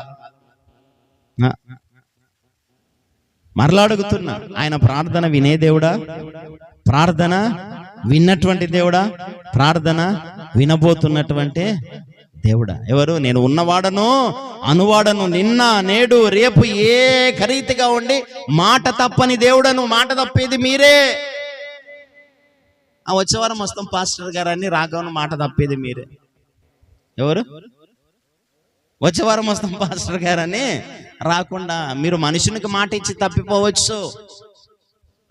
మరలా అడుగుతున్నా, ఆయన ప్రార్థన వినే దేవుడా? ప్రార్థన విన్నటువంటి దేవుడా? ప్రార్థన వినబోతున్నటువంటి దేవుడా? ఎవరు? నేను ఉన్నవాడను, అనువాడను, నిన్న నేడు రేపు ఏకరీతిగా ఉండి మాట తప్పని దేవుడను. మాట తప్పేది మీరే. ఆ వచ్చేవారం వస్తాం పాస్టర్ గారు అని రాఘవను మాట తప్పేది మీరే. ఎవరు? వచ్చేవారం వస్తాం పాస్టర్ గారు అని రాకుండా మీరు మనుషునికి మాట ఇచ్చి తప్పిపోవచ్చు.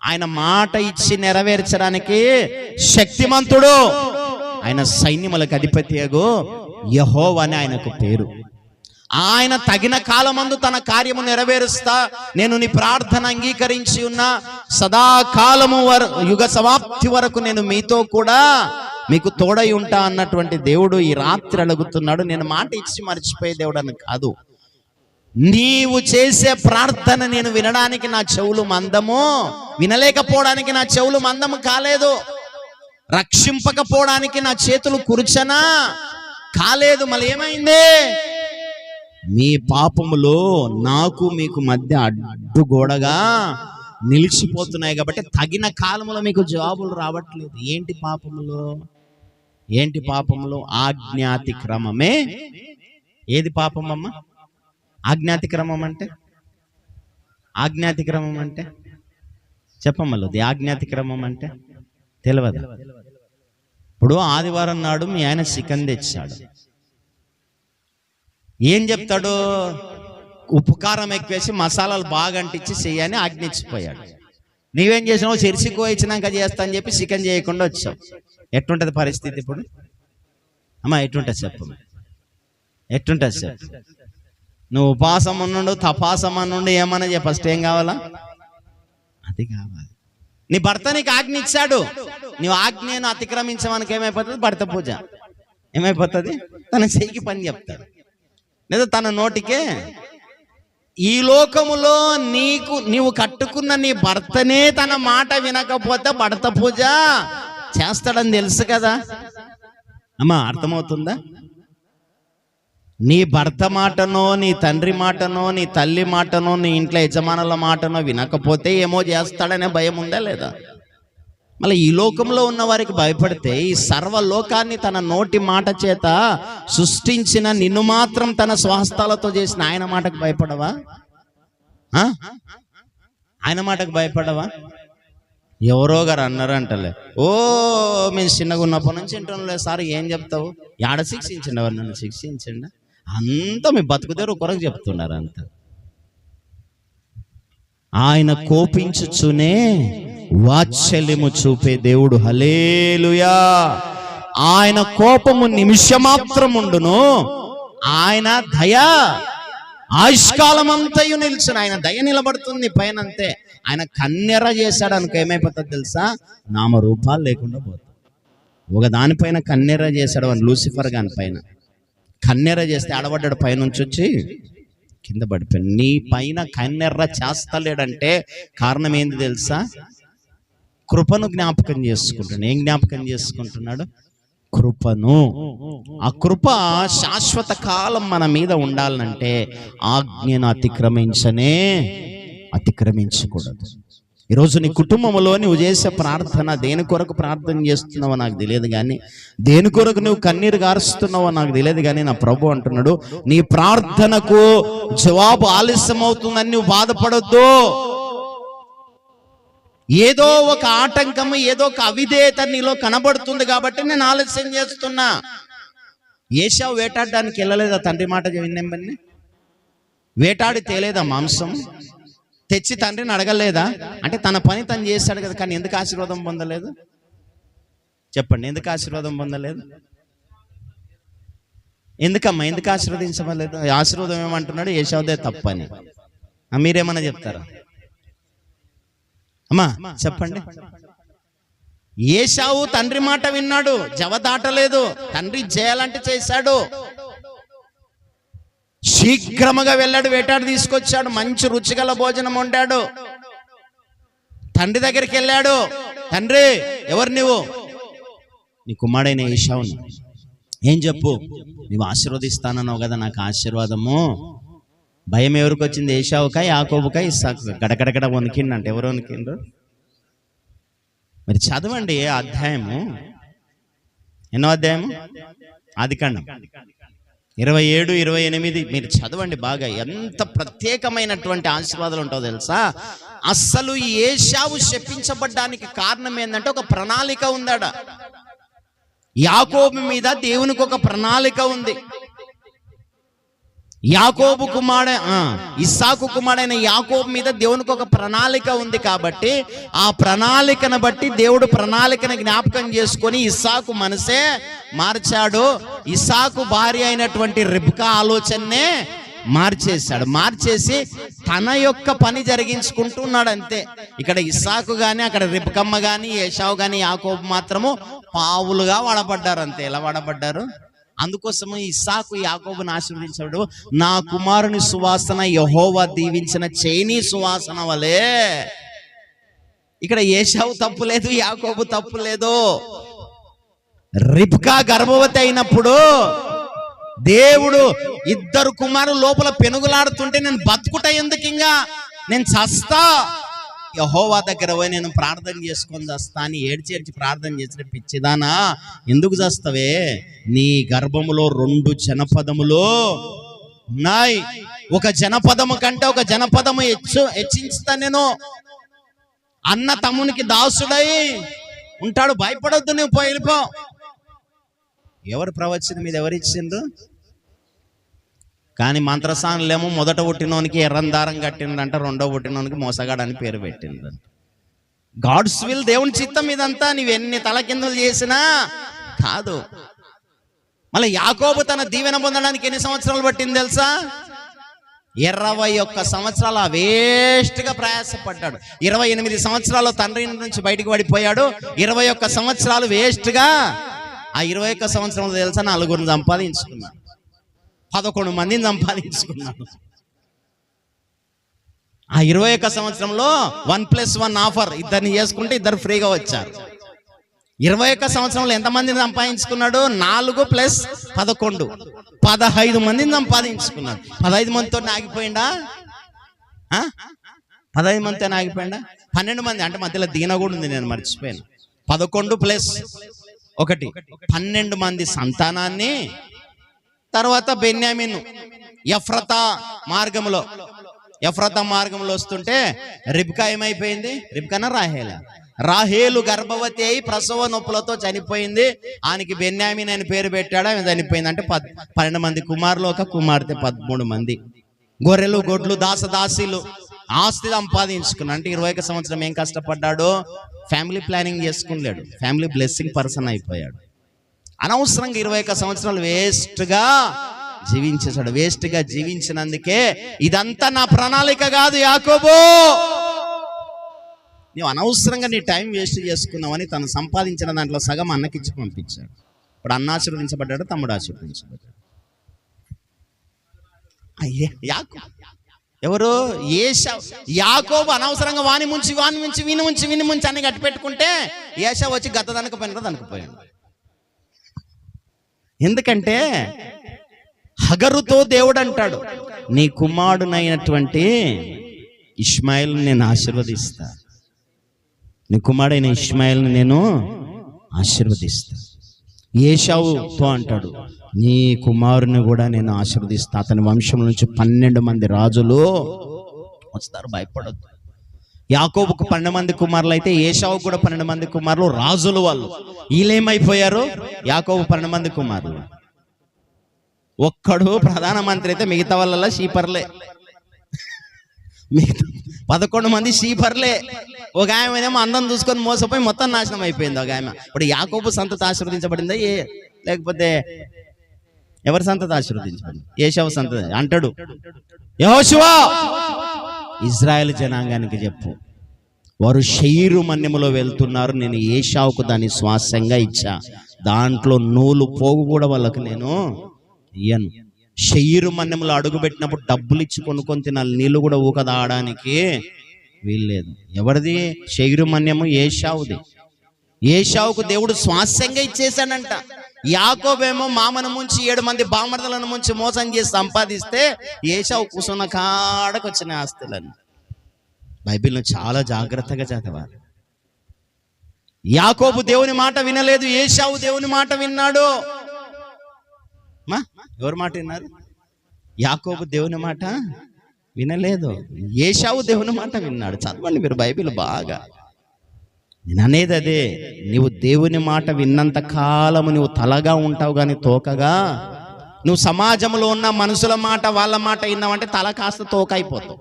ఆయన మాట ఇచ్చి నెరవేర్చడానికి శక్తిమంతుడు. ఆయన సైన్యములకు అధిపతియగు యెహోవా అని ఆయనకు పేరు. ఆయన తగిన కాలమందు తన కార్యము నెరవేరుస్తా, నేను నీ ప్రార్థన అంగీకరించి ఉన్నా, సదాకాలము యుగ సమాప్తి వరకు నేను మీతో కూడా మీకు తోడై ఉంటా అన్నటువంటి దేవుడు ఈ రాత్రి అడుగుతున్నాడు. నేను మాట ఇచ్చి మర్చిపోయే దేవుడు అని కాదు. నీవు చేసే ప్రార్థన నేను వినడానికి నా చెవులు మందము, వినలేకపోవడానికి నా చెవులు మందము కాలేదు, రక్షింపకపోవడానికి నా చేతులు కుర్చనా కాలేదు. మళ్ళీ ఏమైంది? మీ పాపములో నాకు మీకు మధ్య అడ్డుగోడగా నిలిచిపోతున్నాయి కాబట్టి తగిన కాలంలో మీకు జవాబులు రావట్లేదు. ఏంటి పాపములో? ఏంటి పాపములో? ఆజ్ఞాతిక్రమమే. ఏది పాపం అమ్మ? ఆజ్ఞాతిక్రమం అంటే? ఆజ్ఞాతిక్రమం అంటే చెప్పమ్మది. ఆజ్ఞాతిక్రమం అంటే తెలియదా? ఇప్పుడు ఆదివారం నాడు మీ ఆయన చికెన్ తెచ్చాడు. ఏం చెప్తాడు? ఉప్పు కారం ఎక్కువేసి మసాలాలు బాగా అంటించి చెయ్యని ఆజ్ఞించిపోయాడు. నీవేం చేసినావు? చర్చికి వచ్చినాక చేస్తా అని చెప్పి చికెన్ చేయకుండా వచ్చావు. ఎట్లుంటది పరిస్థితి ఇప్పుడు అమ్మా? ఎట్లుంటుంది చెప్పు, ఎట్లుంటుంది చెప్పు? నువ్వు ఉపాసం నుండి తపాసం నుండి ఏమన్నా చెప్ప, ఫస్ట్ ఏం కావాలా? అది కావాలి. నీ భర్త నీకు ఆజ్ఞ ఇచ్చాడు, నువ్వు ఆజ్ఞను అతిక్రమించడానికి ఏమైపోతుంది? భర్త పూజ ఏమైపోతుంది? తన చెయ్యికి పని చెప్తాడు, లేదా తన నోటికే. ఈ లోకములో నీవు కట్టుకున్న నీ భర్తనే తన మాట వినకపోతే భర్త పూజ చేస్తాడని తెలుసు కదా అమ్మా? అర్థమవుతుందా? నీ భర్త మాటనో, నీ తండ్రి మాటనో, నీ తల్లి మాటనో, నీ ఇంట్లో యజమానుల మాటనో వినకపోతే ఏమో చేస్తాడనే భయం ఉందా లేదా? మళ్ళీ ఈ లోకంలో ఉన్న వారికి భయపడితే ఈ సర్వలోకాన్ని తన నోటి మాట చేత సృష్టించిన నిన్ను మాత్రం తన స్వహస్తాలతో చేసిన ఆయన మాటకు భయపడవా? ఆయన మాటకు భయపడవా? ఎవరో గారు అన్నారంటలే, ఓ మేము చిన్నగా ఉన్నప్పటి నుంచి వింటాంలే సార్, ఏం చెప్తావు? యాడ శిక్షించండి, ఎవరు నన్ను శిక్షించండి, అంతా మీ బతుకుదేరు కొరకు చెప్తున్నారు అంత. ఆయన కోపించుచునే వాత్సల్యము చూపే దేవుడు. హల్లెలూయా. ఆయన కోపము నిమిషమాత్రముండును, ఆయన దయ ఆయుష్కాలం అంతయు నిల్చును. ఆయన దయ నిలబడుతుంది పైన అంతే. ఆయన కన్నెర చేశాడు అనుకో, ఏమైపోతుంది తెలుసా? నామరూపాలు లేకుండా పోతుంది. ఒక దానిపైన కన్నెర చేశాడు అని, లూసిఫర్ గాని పైన కన్నెర చేస్తే ఆడబడ్డాడు, పైనుంచి వచ్చి కింద పడిపోయాడు. నీ పైన కన్నెర్ర చేస్తలేడంటే కారణం ఏంది తెలుసా? కృపను జ్ఞాపకం చేసుకుంటున్నాడు. ఏం జ్ఞాపకం చేసుకుంటున్నాడు? కృపను. ఆ కృప శాశ్వత కాలం మన మీద ఉండాలంటే ఆజ్ఞను అతిక్రమించకూడదు. ఈరోజు నీ కుటుంబంలో నువ్వు చేసే ప్రార్థన దేని కొరకు ప్రార్థన చేస్తున్నావో నాకు తెలియదు, కానీ దేని కొరకు నువ్వు కన్నీరు గారుస్తున్నావో నాకు తెలియదు, కానీ నా ప్రభు అంటున్నాడు, నీ ప్రార్థనకు జవాబు ఆలస్యం అవుతుందని నువ్వు బాధపడొద్దు. ఏదో ఒక ఆటంకము, ఏదో ఒక అవిధేయత నీలో కనబడుతుంది కాబట్టి నేను ఆలస్యం చేస్తున్నా. ఏశావు వేటాడడానికి వెళ్ళలేదా? తండ్రి మాట విన్నెంబని వేటాడి తేలేదా మాంసం? తెచ్చి తండ్రిని అడగలేదా? అంటే తన పని తను చేశాడు కదా, కానీ ఎందుకు ఆశీర్వాదం పొందలేదు? చెప్పండి, ఎందుకు ఆశీర్వాదం పొందలేదు? ఎందుకమ్మా, ఎందుకు ఆశీర్వదించలేదు? ఆశీర్వాదం ఏమంటున్నాడు? ఏశావుదే తప్పని. మీరేమన్నా చెప్తారా అమ్మా? చెప్పండి. ఏశావు తండ్రి మాట విన్నాడు, జవదాటలేదు, తండ్రి చేయాలంటే చేశాడు. శీఘ్రముగా వెళ్ళాడు, వేటాడు తీసుకొచ్చాడు, మంచి రుచిగల భోజనం వండాడు. తండ్రి దగ్గరికి వెళ్ళాడు, తండ్రి ఎవరు నువ్వు? నీ కుమారుడైన ఏశావుని. ఏం చెప్పు? నువ్వు ఆశీర్వదిస్తానన్నావు కదా, నాకు ఆశీర్వాదము. భయం ఎవరికి వచ్చింది? ఏశావుకా, యాకోబుకా, ఇస్సాకు? గడగడగడ వణికిండంటే. ఎవరు వణికిండ్రు? మరి చదవండి ఏ అధ్యాయము, ఎన్నో అధ్యాయము? ఆదికాండం 27, 28 మీరు చదవండి బాగా. ఎంత ప్రత్యేకమైనటువంటి ఆశీర్వాదాలు ఉంటాయో తెలుసా? అస్సలు ఏశావు శపించబడ్డానికి కారణం ఏంటంటే ఒక ప్రణాళిక ఉందట. యాకోబు మీద దేవునికి ఒక ప్రణాళిక ఉంది. యాకోబు ఇస్సాకు కుమారుడైన యాకోబు మీద దేవునికి ఒక ప్రణాళిక ఉంది. కాబట్టి ఆ ప్రణాళికను బట్టి దేవుడు ప్రణాళికను జ్ఞాపకం చేసుకొని ఇస్సాకు మనసే మార్చాడు. ఇస్సాకు భార్య అయినటువంటి రిబ్కా ఆలోచననే మార్చేశాడు. మార్చేసి తన యొక్క పని జరిగించుకుంటున్నాడు అంతే. ఇక్కడ ఇస్సాకు గాని, అక్కడ రిబ్కమ్మ గాని, ఏశావు గాని, యాకోబు మాత్రము పావులుగా వాడబడ్డారు అంతే. ఎలా వాడబడ్డారు? అందుకోసము ఇస్సాకు యాకోబుని ఆశీర్వదించాడు. నా కుమారుని సువాసన యెహోవా దీవించిన చేని సువాసన వలె. ఇక్కడ ఏశావు తప్పు లేదు, యాకోబు తప్పు లేదు. రిబ్కా గర్భవతి అయినప్పుడు దేవుడు ఇద్దరు కుమారులు లోపల పెనుగులాడుతుంటే నేను బతుకుట ఎందుకు, ఇంకా నేను చస్తా, యెహోవా దగ్గర పోయి నేను ప్రార్థన చేసుకొని చస్తా అని ఏడ్చి ప్రార్థన చేసిన పిచ్చిదానా, ఎందుకు చస్తావే? నీ గర్భములో 2 జనపదములు ఉన్నాయి. ఒక జనపదము కంటే ఒక జనపదము హెచ్చించుతా నేను. అన్న తమ్మునికి దాసుడై ఉంటాడు, భయపడొద్దు, నువ్వు వెళ్ళిపో. ఎవరు ప్రవచన మీద ఎవరిచ్చిండ్రు? కానీ మంత్రసానులేమో మొదట పుట్టినోనికి ఎర్రందారం కట్టిండ్రంట, రెండో పుట్టినోనికి మోసగాడని పేరు పెట్టిండ్రంట. గాడ్స్ విల్, దేవుని చిత్తం ఇదంతా. నువ్వెన్ని తలకిందులు చేసినా కాదు. మళ్ళీ యాకోబు తన దీవెన పొందడానికి ఎన్ని సంవత్సరాలు పట్టింది తెలుసా? 21 సంవత్సరాలు వేస్ట్ గా ప్రయాసపడ్డాడు. 28 సంవత్సరాలు తండ్రి నుంచి బయటకు పడిపోయాడు. 21 సంవత్సరాలు వేస్ట్ గా. ఆ 21 సంవత్సరంలో తెలుసా 4 సంపాదించుకున్నాడు, 11 మందిని సంపాదించుకున్నాడు. ఆ 21 సంవత్సరంలో 1+1 ఆఫర్, ఇద్దరిని చేసుకుంటే ఇద్దరు ఫ్రీగా వచ్చారు. 21 సంవత్సరంలో ఎంతమందిని సంపాదించుకున్నాడు? 4 + 11 15 మందిని సంపాదించుకున్నాడు. 15 మందితో ఆగిపోయిందా? 15 మందితో ఆగిపోయిందా? 12 మంది అంటే మధ్యలో దీన కూడా ఉంది, నేను మర్చిపోయాను. 11 + 1 12 మంది సంతానాన్ని. తర్వాత బెన్యామీను ఎఫ్రతా మార్గంలో వస్తుంటే రిబ్కా ఏమైపోయింది? రిబ్కానా రాహేలు గర్భవతి అయి ప్రసవ నొప్పులతో చనిపోయింది. ఆయనకి బెన్యామీన్ అని పేరు పెట్టాడు. ఆమె చనిపోయింది. అంటే 12 మంది కుమారులు, ఒక కుమార్తె, 13 మంది. గొర్రెలు, గొడ్లు, దాసదాసీలు, ఆస్తి సంపాదించుకున్నాడు. అంటే 21 సంవత్సరం ఏం కష్టపడ్డాడు? ఫ్యామిలీ ప్లానింగ్ చేసుకున్నాడు. ఫ్యామిలీ బ్లెస్సింగ్ పర్సన్ అయిపోయాడు. అనవసరంగా 21 సంవత్సరాలు వేస్ట్గా జీవించేశాడు. వేస్ట్గా జీవించినందుకే ఇదంతా నా ప్రణాళిక కాదు యాకోబు, నీవు అనవసరంగా నీ టైం వేస్ట్ చేసుకున్నావని తను సంపాదించిన దాంట్లో సగం అన్నకిచ్చి పంపించాడు. ఇప్పుడు అన్న ఆశీర్వదించబడ్డాడు, తమ్ముడు ఆశీర్వదించబడ్డాడు. అయ్యే ఎవరు? ఏశావు. యాకోబు అనవసరంగా వాని ముంచి వీని ముంచి అని గట్టి పెట్టుకుంటే ఏశావు వచ్చి దనకపోయాడు. ఎందుకంటే హగరుతో దేవుడు అంటాడు, నీ కుమారుడైనటువంటి ఇష్మాయిల్ని నేను ఆశీర్వదిస్తా, నీ కుమారుడైన ఇష్మాయిల్ని నేను ఆశీర్వదిస్తా. ఏశావుతో అంటాడు, నీ కుమారుని కూడా నేను ఆశీర్వదిస్తా, అతని వంశం నుంచి 12 మంది రాజులు వస్తారు, భయపడొద్దు. యాకోబుకు 12 మంది కుమారులు అయితే ఏశావుకు కూడా 12 మంది కుమారులు, రాజులు వాళ్ళు. వీళ్ళేమైపోయారు? యాకోబు 12 మంది కుమారులు, ఒక్కడు ప్రధానమంత్రి అయితే మిగతా వాళ్ళ షీపర్లే. మిగతా 11 మంది షీపర్లే. ఒక ఆమె ఏమో అందం చూసుకొని మోసపోయి మొత్తం నాశనం అయిపోయింది ఒక ఆమె. ఇప్పుడు యాకోబు సంతతి ఆశీర్వదించబడిందా? లేకపోతే ఎవరి సంతతి ఆశీర్వదించబడింది? ఏశావు సంతతి. అంటాడు యెహోషువ, ఇజ్రాయెల్ జనాంగానికి చెప్పు, వారు షెయీరు మన్యములో వెళ్తున్నారు, నేను ఏశావుకు దాన్ని స్వాస్యంగా ఇచ్చా, దాంట్లో నూలు పోగు కూడా వాళ్ళకు నేను ఇయ్యను. షెయీరు మన్యములో అడుగు పెట్టినప్పుడు డబ్బులు ఇచ్చి కొనుక్కొని తినాలి, నీళ్ళు కూడా ఊకదాడానికి వీల్లేదు. ఎవరిది షెయీరు మన్యము? ఏశావుది. ఏశావుకు దేవుడు స్వాస్యంగా ఇచ్చేశాడంట. యాకోబేమో మామను ముంచి 7 మంది బామర్దలను ముంచి మోసం చేసి సంపాదిస్తే ఏశావు కూర్చున్న కాడకు వచ్చిన ఆస్తులని. బైబిల్ను చాలా జాగ్రత్తగా చదవాలి. యాకోబు దేవుని మాట వినలేదు, ఏశావు దేవుని మాట విన్నాడు. ఎవరి మాట విన్నారు? యాకోబు దేవుని మాట వినలేదు, ఏశావు దేవుని మాట విన్నాడు. చదవండి మీరు బైబిల్ బాగా. నేను అనేది అదే, నీవు దేవుని మాట విన్నంత కాలము నువ్వు తలగా ఉంటావు కానీ తోకగా. నువ్వు సమాజంలో ఉన్న మనుషుల మాట, వాళ్ళ మాట విన్నావంటే తల కాస్త తోక అయిపోతావు.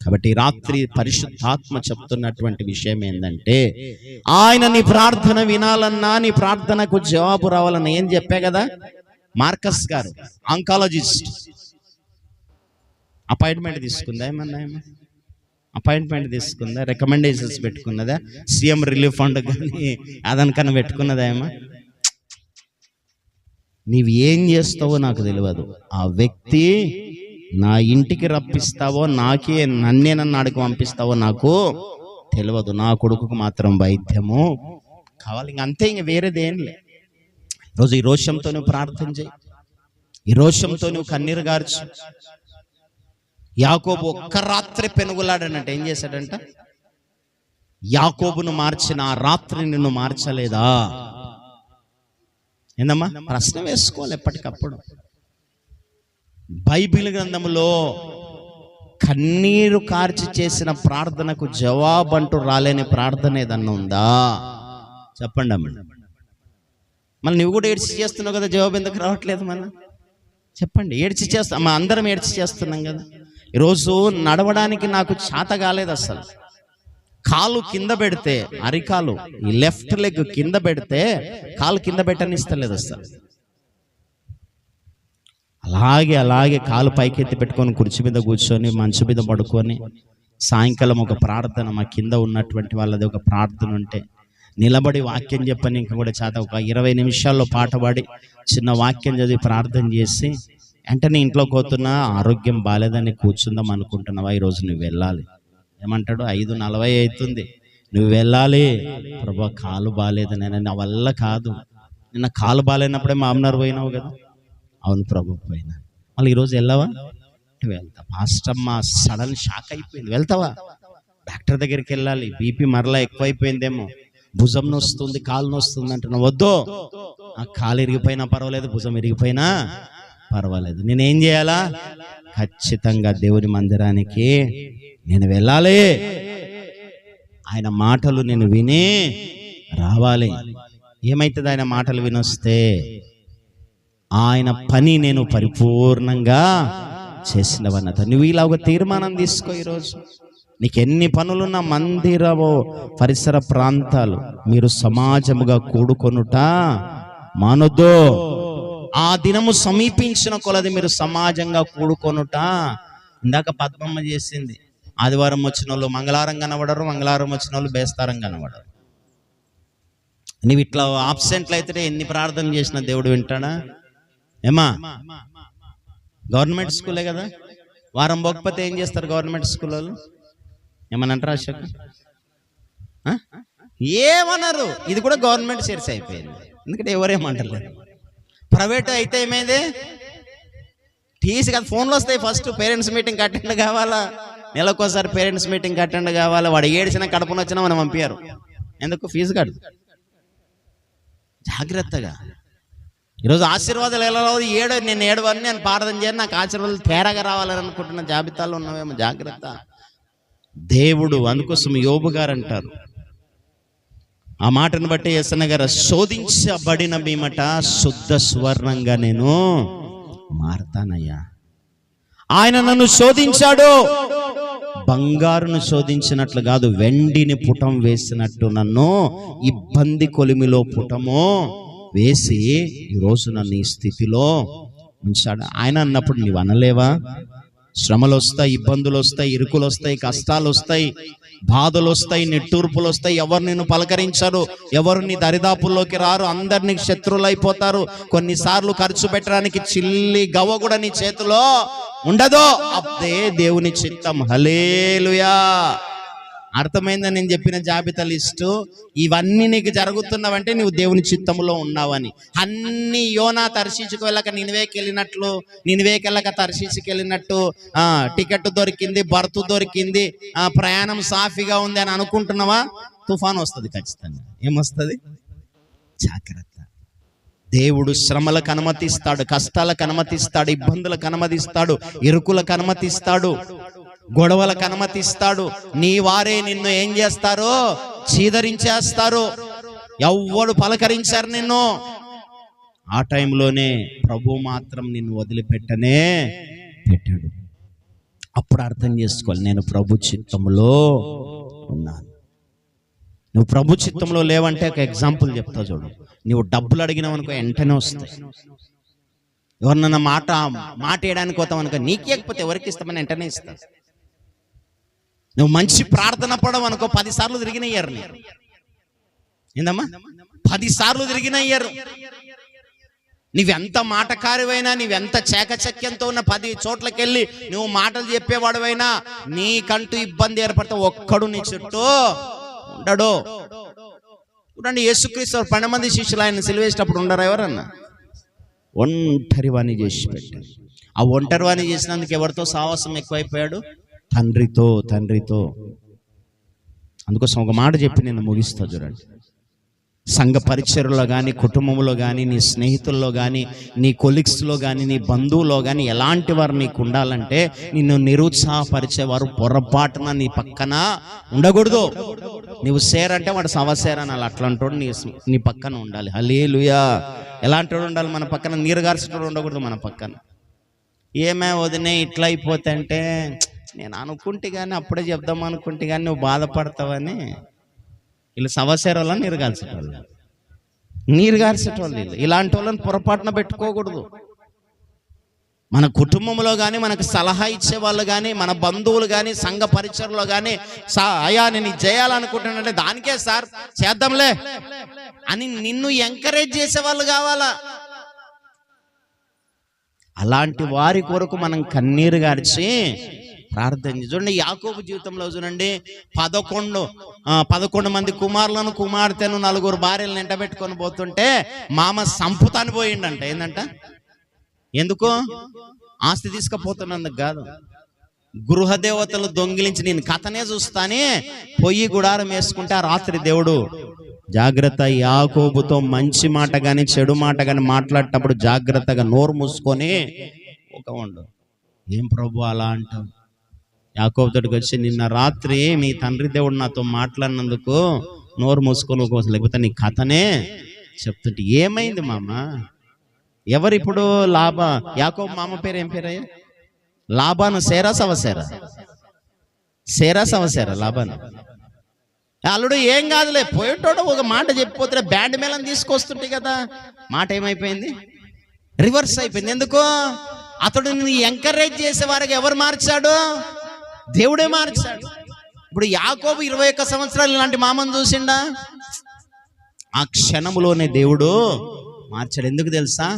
కాబట్టి రాత్రి పరిశుద్ధాత్మ చెప్తున్నటువంటి విషయం ఏంటంటే, ఆయన నీ ప్రార్థన వినాలన్నా, నీ ప్రార్థనకు జవాబు రావాలన్నా ఏం చెప్పా కదా. మార్కస్ గారు ఆంకాలజిస్ట్ అపాయింట్మెంట్ తీసుకుందా? అపాయింట్మెంట్ తీసుకుందా? రికమెండేషన్స్ పెట్టుకున్నదా? సీఎం రిలీఫ్ ఫండ్ కానీ అదనికన్నా పెట్టుకున్నదా? నీవు ఏం చేస్తావో నాకు తెలియదు. ఆ వ్యక్తి నా ఇంటికి రప్పిస్తావో, నన్నే నన్ను అడిగి పంపిస్తావో నాకు తెలియదు. నా కొడుకుకు మాత్రం వైద్యము కావాలి, ఇంకంతే, ఇంక వేరేదేం లే. రోజు ఈ రోషంతో నువ్వు ప్రార్థన చేయి, ఈ రోషంతో నువ్వు కన్నీరు గార్చు. యాకోబు ఒక్క రాత్రి పెనుగులాడనంటే ఏం చేశాడంట? యాకోబును మార్చిన ఆ రాత్రి నిన్ను మార్చలేదా? ఏందమ్మా? ప్రశ్న వేసుకోవాలి ఎప్పటికప్పుడు. బైబిల్ గ్రంథంలో కన్నీరు కార్చి చేసిన ప్రార్థనకు జవాబు అంటూ రాలేని ప్రార్థన ఏదన్నా ఉందా? చెప్పండి అమ్మ. మళ్ళీ నువ్వు కూడా ఏడ్చి చేస్తున్నావు కదా, జవాబు ఎందుకు రావట్లేదు? మన చెప్పండి. ఏడ్చి చేస్తాం, అందరం ఏడ్చి చేస్తున్నాం కదా. ఈరోజు నడవడానికి నాకు చేత కాలేదు అసలు. కాలు కింద పెడితే, అరికాలు ఈ లెఫ్ట్ లెగ్ కింద పెడితే కాలు కింద పెట్టనిస్తలేదు అసలు. అలాగే కాలు పైకెత్తి పెట్టుకొని కుర్చీ మీద కూర్చొని మంచు మీద పడుకొని సాయంకాలం ఒక ప్రార్థన, మా కింద ఉన్నటువంటి వాళ్ళది ఒక ప్రార్థన ఉంటే నిలబడి వాక్యం చెప్పని ఇంకా కూడా చేత ఒక 20 నిమిషాల్లో పాట పాడి చిన్న వాక్యం చదివి ప్రార్థన చేసి వెంటనే ఇంట్లోకి పోతున్నా, ఆరోగ్యం బాగాలేదని కూర్చుందాం అనుకుంటున్నావా? ఈరోజు నువ్వు వెళ్ళాలి. ఏమంటాడు? 5:40 అవుతుంది, నువ్వు వెళ్ళాలి. ప్రభా కాలు బాగాలేదు, నేను నా వల్ల కాదు. నిన్న కాలు బాగాలేనప్పుడే మామనారు పోయినావు కదా. అవును ప్రభు పోయినా. మళ్ళీ ఈరోజు వెళ్ళావా? వెళ్తా. పాస్టమ్మ సడన్ షాక్ అయిపోయింది. వెళ్తావా? డాక్టర్ దగ్గరికి వెళ్ళాలి, బీపీ మరలా ఎక్కువైపోయిందేమో, భుజం నొస్తుంది, కాలు నొస్తుంది అంటున్నా. వద్దు, ఆ కాలు ఇరిగిపోయినా పర్వాలేదు, భుజం ఇరిగిపోయినా పర్వాలేదు, నేనేం చేయాలా? ఖచ్చితంగా దేవుని మందిరానికి నేను వెళ్ళాలి. ఆయన మాటలు నేను విని రావాలి. ఏమైతుంది? ఆయన మాటలు వినొస్తే ఆయన పని నేను పరిపూర్ణంగా చేసినవన్నత. నువ్వు ఇలా ఒక తీర్మానం తీసుకో. ఈరోజు నీకు ఎన్ని పనులున్నా, మందిరము పరిసర ప్రాంతాలు మీరు సమాజముగా కూడుకొనుట మానొద్దు. ఆ దినము సమీపించిన కొలది మీరు సమాజంగా కూడుకొనుట. ఇందాక పద్మమ్మ చేసింది. ఆదివారం వచ్చిన వాళ్ళు మంగళవారం కనబడరు, మంగళవారం వచ్చిన వాళ్ళు బేస్తారం కనబడరు. నువ్వు ఇట్లా ఆబ్సెంట్లు అయితే ఎన్ని ప్రార్థన చేసినా దేవుడు వింటాడా? ఏమా, గవర్నమెంట్ స్కూలే కదా, వారం పోకపోతే ఏం చేస్తారు గవర్నమెంట్ స్కూల్ వాళ్ళు? ఏమని అంటారు అశోక్? ఏమన్నారు? ఇది కూడా గవర్నమెంట్ చర్చ అయిపోయింది. ఎందుకంటే ఎవరేమంటలేదు. ప్రైవేట్ అయితే ఏమైంది? టీసీ కదా, ఫోన్లు వస్తాయి. ఫస్ట్ పేరెంట్స్ మీటింగ్ అటెండ్ కావాలా, నెలకోసారి పేరెంట్స్ మీటింగ్ అటెండ్ కావాలా. వాడు ఏడిచినా కడుపున వచ్చినా మనం పంపించారు. ఎందుకు? ఫీజు కడు. జాగ్రత్తగా. ఈరోజు ఆశీర్వాదాలు ఎలా రావు? నేను ఏడవని నేను ప్రార్థన చేయను, నాకు ఆశీర్వాదాలు తేరగా రావాలని అనుకుంటున్న జాబితాలో ఉన్నవేమో. జాగ్రత్త. దేవుడు అందుకోసం యోబు గారు అంటారు, ఆ మాటను బట్టి యేసన్న గారు, శోధించబడిన మీమట శుద్ధ సువర్ణంగా నేను మారతానయ్యా. ఆయన నన్ను శోధించాడు, బంగారును శోధించినట్లు కాదు, వెండిని పుటం వేసినట్టు నన్ను ఇబ్బంది కొలిమిలో పుటము వేసి ఈరోజు నన్ను ఈ స్థితిలో ఉంచాడు. ఆయన అన్నప్పుడు నీవు అనలేవా? శ్రమలు వస్తాయి, ఇబ్బందులు వస్తాయి, ఇరుకులు వస్తాయి, కష్టాలు వస్తాయి, బాధలు వస్తాయి, నిట్టూర్పులు వస్తాయి. ఎవరు నిన్ను పలకరించారు, ఎవరు నీ దరిదాపుల్లోకి రారు, అందరు నీకు శత్రువులు అయిపోతారు. కొన్నిసార్లు ఖర్చు పెట్టడానికి చిల్లి గవ్వ కూడా నీ చేతిలో ఉండదు. అదే దేవుని చిత్తం. హల్లెలూయా. అర్థమైందని నేను చెప్పిన జాబితా లిస్టు. ఇవన్నీ నీకు జరుగుతున్నవంటే నువ్వు దేవుని చిత్తంలో ఉన్నావని. అన్ని యోనా తర్షీషుకు వెళ్ళక నినివేకి వెళ్ళినట్లు, నినివేకి వెళ్ళక తర్షీషుకి వెళ్ళినట్టు టికెట్ దొరికింది, బర్త్ దొరికింది, ప్రయాణం సాఫీగా ఉంది అని అనుకుంటున్నావా? తుఫాన్ వస్తుంది ఖచ్చితంగా. ఏమొస్తుంది? జాగ్రత్త. దేవుడు శ్రమలకు అనుమతిస్తాడు, కష్టాలకు అనుమతిస్తాడు, ఇబ్బందులకు అనుమతిస్తాడు, ఇరుకులకు అనుమతిస్తాడు, గొడవలకు అనుమతిస్తాడు. నీ వారే నిన్ను ఏం చేస్తారో చీదరించేస్తారు. ఎవ్వడు పలకరించారు నిన్ను. ఆ టైంలోనే ప్రభు మాత్రం నిన్ను వదిలిపెట్టనే పెట్టాడు. అప్పుడు అర్థం చేసుకోవాలి, నేను ప్రభు చిత్తంలో ఉన్నాను. నువ్వు ప్రభు చిత్తంలో లేవంటే ఒక ఎగ్జాంపుల్ చెప్తా చూడు. నువ్వు డబ్బులు అడిగినావు అనుకో, వెంటనే వస్తాయి. ఎవరినన్నా మాట వేయడానికి పోతావు అనుకో, నీకేకపోతే ఎవరికి ఇస్తామని వెంటనే ఇస్తా. నువ్వు మంచి ప్రార్థన పడవు అనుకో, 10 సార్లు తిరిగినయ్యారు. ఏందమ్మా? 10 సార్లు తిరిగినయ్యారు. నువ్వెంత మాటకారివైనా, నువ్వెంత చాకచక్యంతో ఉన్న 10 చోట్లకెళ్ళి నువ్వు మాటలు చెప్పేవాడువైనా, నీకంటూ ఇబ్బంది ఏర్పడితే ఒక్కడు నీ చుట్టూ ఉండడు. చూడండి, యేసుక్రీస్తు 12 మంది శిష్యులు ఆయన సిలువేసేటప్పుడు ఉండరు. ఎవరన్నా? ఒంటరి వాణి చేసి పెట్టారు. ఆ ఒంటరి వాణి చేసినందుకు ఎవరితో సావాసం ఎక్కువైపోయాడు? తండ్రితో. అందుకోసం ఒక మాట చెప్పి నేను ముగిస్తా చూడండి. సంఘ పరిచర్లో కానీ, కుటుంబంలో కానీ, నీ స్నేహితుల్లో కానీ, నీ కొలీగ్స్లో కానీ, నీ బంధువులో కానీ ఎలాంటి వారు నీకు ఉండాలంటే, నిన్ను నిరుత్సాహపరిచేవారు పొరపాటున నీ పక్కన ఉండకూడదు. నువ్వు సేరంటే వాడు సవసేరని అట్లాంటోడు నీ పక్కన ఉండాలి. హల్లెలూయా. ఎలాంటి ఉండాలి మన పక్కన? నీరు గార్చేటోడు ఉండకూడదు మన పక్కన. ఏమే వదినే ఇట్లా అయిపోతే అంటే, నేను అనుకుంటే కానీ, అప్పుడే చెప్దాం అనుకుంటే కానీ నువ్వు బాధపడతావని. వీళ్ళు సవసేరోళ్ళ నీరు గార్చేటోళ్ళు వీళ్ళు. ఇలాంటి వాళ్ళని పొరపాటున పెట్టుకోకూడదు. మన కుటుంబంలో కానీ, మనకు సలహా ఇచ్చే వాళ్ళు కానీ, మన బంధువులు కానీ, సంఘ పరిచర్లో కానీ, అయ్యా నేను ఇది చేయాలనుకుంటున్నానంటే దానికే సార్ చేద్దాంలే అని నిన్ను ఎంకరేజ్ చేసే వాళ్ళు కావాలా. అలాంటి వారి కొరకు మనం కన్నీరు గార్చి ప్రార్థన చూడండి. యాకోబు జీవితంలో చూడండి, 11 మంది కుమారులను కుమార్తెను 4 భార్యలను ఎంటబెట్టుకొని పోతుంటే మామ సంపుతాని పోయిండంట. ఏందంట? ఎందుకు? ఆస్తి తీసుకుపోతున్నందుకు కాదు, గృహదేవతలు దొంగిలించి నేను కథనే చూస్తానే పొయ్యి గుడారం వేసుకుంటే ఆ రాత్రి దేవుడు జాగ్రత్త, యాకోబుతో మంచి మాట కానీ చెడు మాట కానీ మాట్లాడేటప్పుడు జాగ్రత్తగా నోరు మూసుకొని ఒక ఉండు. ఏం ప్రభు అలా అంటావు? యాకోబుతోటికి వచ్చి, నిన్న రాత్రి మీ తండ్రి దేవుడు నాతో మాట్లాడినందుకు నోరు మూసుకొని కోసం, లేకపోతే నీ కథనే చెప్తుంటే. ఏమైంది మామ? ఎవరిప్పుడు? యాకోబు మామ పేరు ఏం పేరయ్యా? లాబాను. సేరా సవసేరా? సేరా సవసేరా లాబాను. అల్లుడు ఏం కాదులే, పోయేటోడు ఒక మాట చెప్పిపోతే బ్యాండ్ మేళం తీసుకొస్తుంటే కదా. మాట ఏమైపోయింది? రివర్స్ అయిపోయింది. ఎందుకు? అతడు ఎంకరేజ్ చేసే వారికి ఎవరు మార్చాడు? దేవుడే మార్చాడు. ఇప్పుడు యాకోబు 21 సంవత్సరాలు ఇలాంటి మామను చూసిండా? ఆ క్షణములోనే దేవుడు మార్చాడు. ఎందుకు తెలుసా?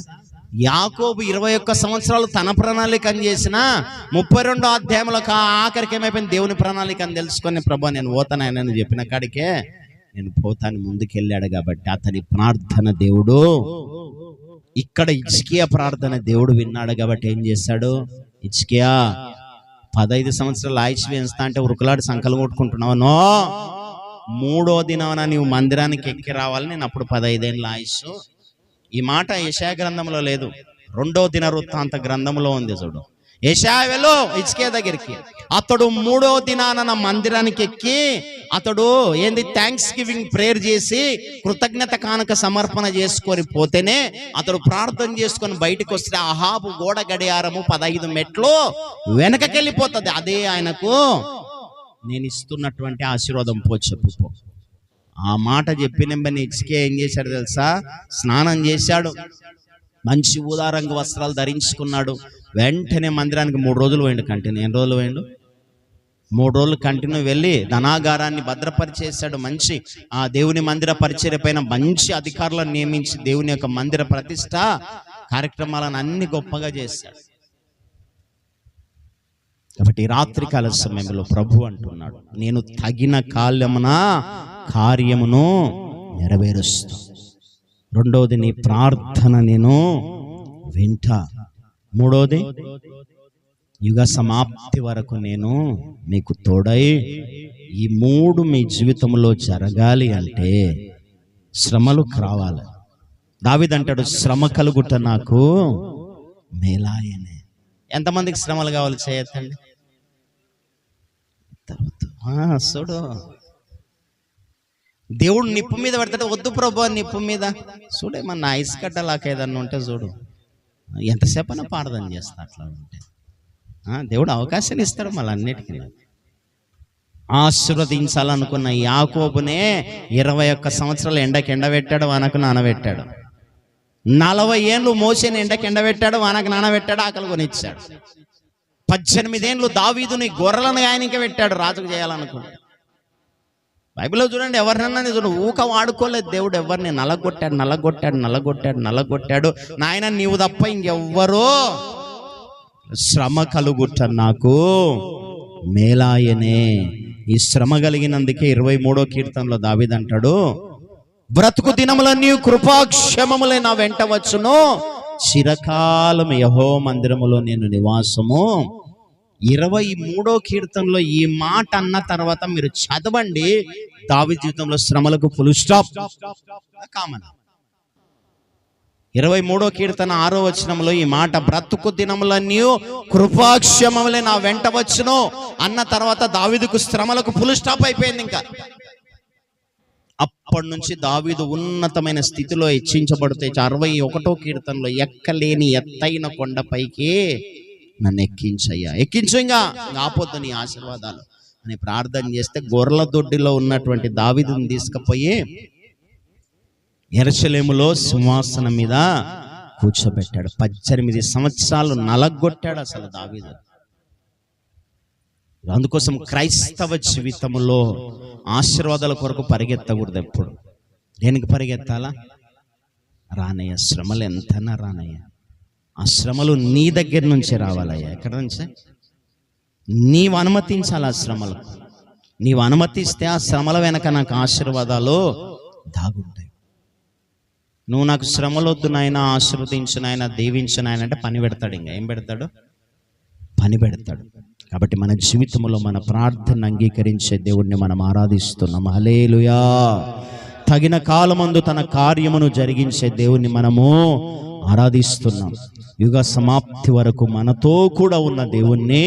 యాకోబు 21 సంవత్సరాలు తన ప్రణాళిక అని చేసిన 32వ అధ్యాయంలో ఆఖరికి ఏమైపోయింది? దేవుని ప్రణాళిక అని తెలుసుకొని, ప్రభా నేను పోతానని చెప్పిన కాడికే నేను పోతాను ముందుకెళ్ళాడు. కాబట్టి అతని ప్రార్థన దేవుడు, ఇక్కడ హిజ్కియా ప్రార్థన దేవుడు విన్నాడు. కాబట్టి ఏం చేశాడు? హిజ్కియా 15 సంవత్సరాలు ఆయుష్ వేస్తా అంటే ఉరుకులాడి సంకలు కొట్టుకుంటున్నావు. నో, 3వ దినాన నీవు మందిరానికి ఎక్కి రావాలి, నేను అప్పుడు 15 ఏళ్ళ ఆయుష్. ఈ మాట యెషయా గ్రంథంలో లేదు, 2వ దినవృత్తాంత గ్రంథంలో ఉంది. చూడు, యెషయా వెళ్ళు హిజ్కియా దగ్గరికి. అతడు 3వ దినాన మందిరానికి ఎక్కి అతడు ఏంది థ్యాంక్స్ గివింగ్ ప్రేయర్ చేసి కృతజ్ఞత కానుక సమర్పణ చేసుకొని పోతేనే అతడు ప్రార్థన చేసుకొని బయటకు వస్తే అహాబు గోడ గడియారము 15 మెట్లు వెనకకెళ్ళిపోతుంది. అదే ఆయనకు నేను ఇస్తున్నటువంటి ఆశీర్వాదం. చెప్పు. ఆ మాట చెప్పిన హిజ్కియా ఏం చేశాడు తెలుసా? స్నానం చేశాడు, మంచి ఊదా రంగు వస్త్రాలు ధరించుకున్నాడు. వెంటనే మందిరానికి 3 రోజులు పోయిండు కంటిన్యూ. ఎన్ని రోజులు పోయిండు? 3 రోజులు కంటిన్యూ వెళ్ళి ధనాగారాన్ని భద్రపరిచేశాడు. మంచి ఆ దేవుని మందిర పరిచర్య పైన మంచి అధికారులను నియమించి దేవుని యొక్క మందిర ప్రతిష్ట కార్యక్రమాలను అన్ని గొప్పగా చేశాడు. కాబట్టి రాత్రికాల సమయంలో ప్రభు అంటున్నాడు, నేను తగిన కాలమున కార్యమును నెరవేరుస్తా. 2వది నీ ప్రార్థన నేను వింటా. 3వది యుగ సమాప్తి వరకు నేను మీకు తోడై. ఈ 3 మీ జీవితంలో జరగాలి అంటే శ్రమలు కావాలి. దావీదు అంటాడు, శ్రమ కలుగుట నాకు మేలాయనే. ఎంతమందికి శ్రమలు కావాలి? చేయొద్దండి. చూడు, దేవుడు నిప్పు మీద పడతాడు. వద్దు ప్రభు నిప్పు మీద. చూడే మన ఐస్ కట్టలాక ఏదన్నా ఉంటే చూడు, ఎంతసేపైనా ప్రార్థన చేస్తా. అట్లా ఉంటే దేవుడు అవకాశాలు ఇస్తాడు మళ్ళీ అన్నిటికీ. ఆశీర్వదించాలనుకున్న యాకోబునే 21 సంవత్సరాలు ఎండకి ఎండబెట్టాడు, వానకు నానబెట్టాడు. 40 ఏళ్ళు మోసేని ఎండకి ఎండబెట్టాడు, వానకు నానబెట్టాడు, ఆకలి కొనిచ్చాడు. 18 ఏళ్ళు దావీదుని గొర్రెలను ఆయనకే పెట్టాడు రాజుకు చేయాలనుకున్నాడు. బైబిల్లో చూడండి, ఎవరినన్నా చూడండి ఊక వాడుకోలేదు దేవుడు. ఎవరిని నలగొట్టాడు. నాయన నీవు తప్ప ఇంకెవ్వరో శ్రమ కలుగుట నాకు మేలాయనే. ఈ శ్రమ కలిగినందుకే 23వ కీర్తనలో దావీదు అంటాడు, బ్రతుకు దినములన్నీ కృపాక్షేమములే నా వెంట వచ్చును, చిరకాలం యెహోవా మందిరములో నేను నివాసము. 23వ కీర్తనలో ఈ మాట అన్న తర్వాత మీరు చదవండి, దావీదు జీవితంలో శ్రమలకు ఫుల్ స్టాప్ కామన్. 23వ కీర్తన 6వ వచనంలో ఈ మాట, బ్రతుకు దినములన్నీ కృపాక్షేమములే నా వెంట వచ్చును అన్న తర్వాత దావీదుకు శ్రమలకు ఫుల్ స్టాప్ అయిపోయింది. ఇంకా అప్పటి నుంచి దావీదు ఉన్నతమైన స్థితిలో హెచ్చించబడితే 61వ కీర్తనలో ఎక్కలేని ఎత్తైన కొండపైకి నన్ను ఎక్కించయ్యా, ఎక్కించు, ఇంకా ఆపొద్దు నీ ఆశీర్వాదాలు అని ప్రార్థన చేస్తే గొర్రెల దొడ్డిలో ఉన్నటువంటి దావీదుని తీసుకుపోయి యెరూషలేములో సింహాసనం మీద కూర్చోబెట్టాడు. 18 సంవత్సరాలు నలగొట్టాడు అసలు దావీదు. అందుకోసం క్రైస్తవ జీవితంలో ఆశీర్వాదాల కొరకు పరిగెత్తకూడదు. ఎప్పుడు దేనికి పరిగెత్తాలా? రానయ్య శ్రమలు ఎంతనా రానయ్య, ఆ శ్రమలు నీ దగ్గర నుంచే రావాలయ్యా. ఎక్కడి నుంచే? నీవు అనుమతించాలి ఆ శ్రమలు. నీవు అనుమతిస్తే ఆ శ్రమల వెనక నాకు ఆశీర్వాదాలు దాగుంటాయి. నువ్వు నాకు శ్రమలు వద్దు నాయన, ఆశీర్వదించు నాయన, దీవించు నాయన అంటే పని పెడతాడు. ఇంకా ఏం పెడతాడు? పని పెడతాడు. కాబట్టి మన జీవితంలో మన ప్రార్థన అంగీకరించే దేవుణ్ణి మనం ఆరాధిస్తున్నాం. హల్లెలూయా. తగిన కాలమందు తన కార్యమును జరిగించే దేవుణ్ణి మనము ఆరాధిస్తున్నాం. యుగ సమాప్తి వరకు మనతో కూడా ఉన్న దేవుణ్ణి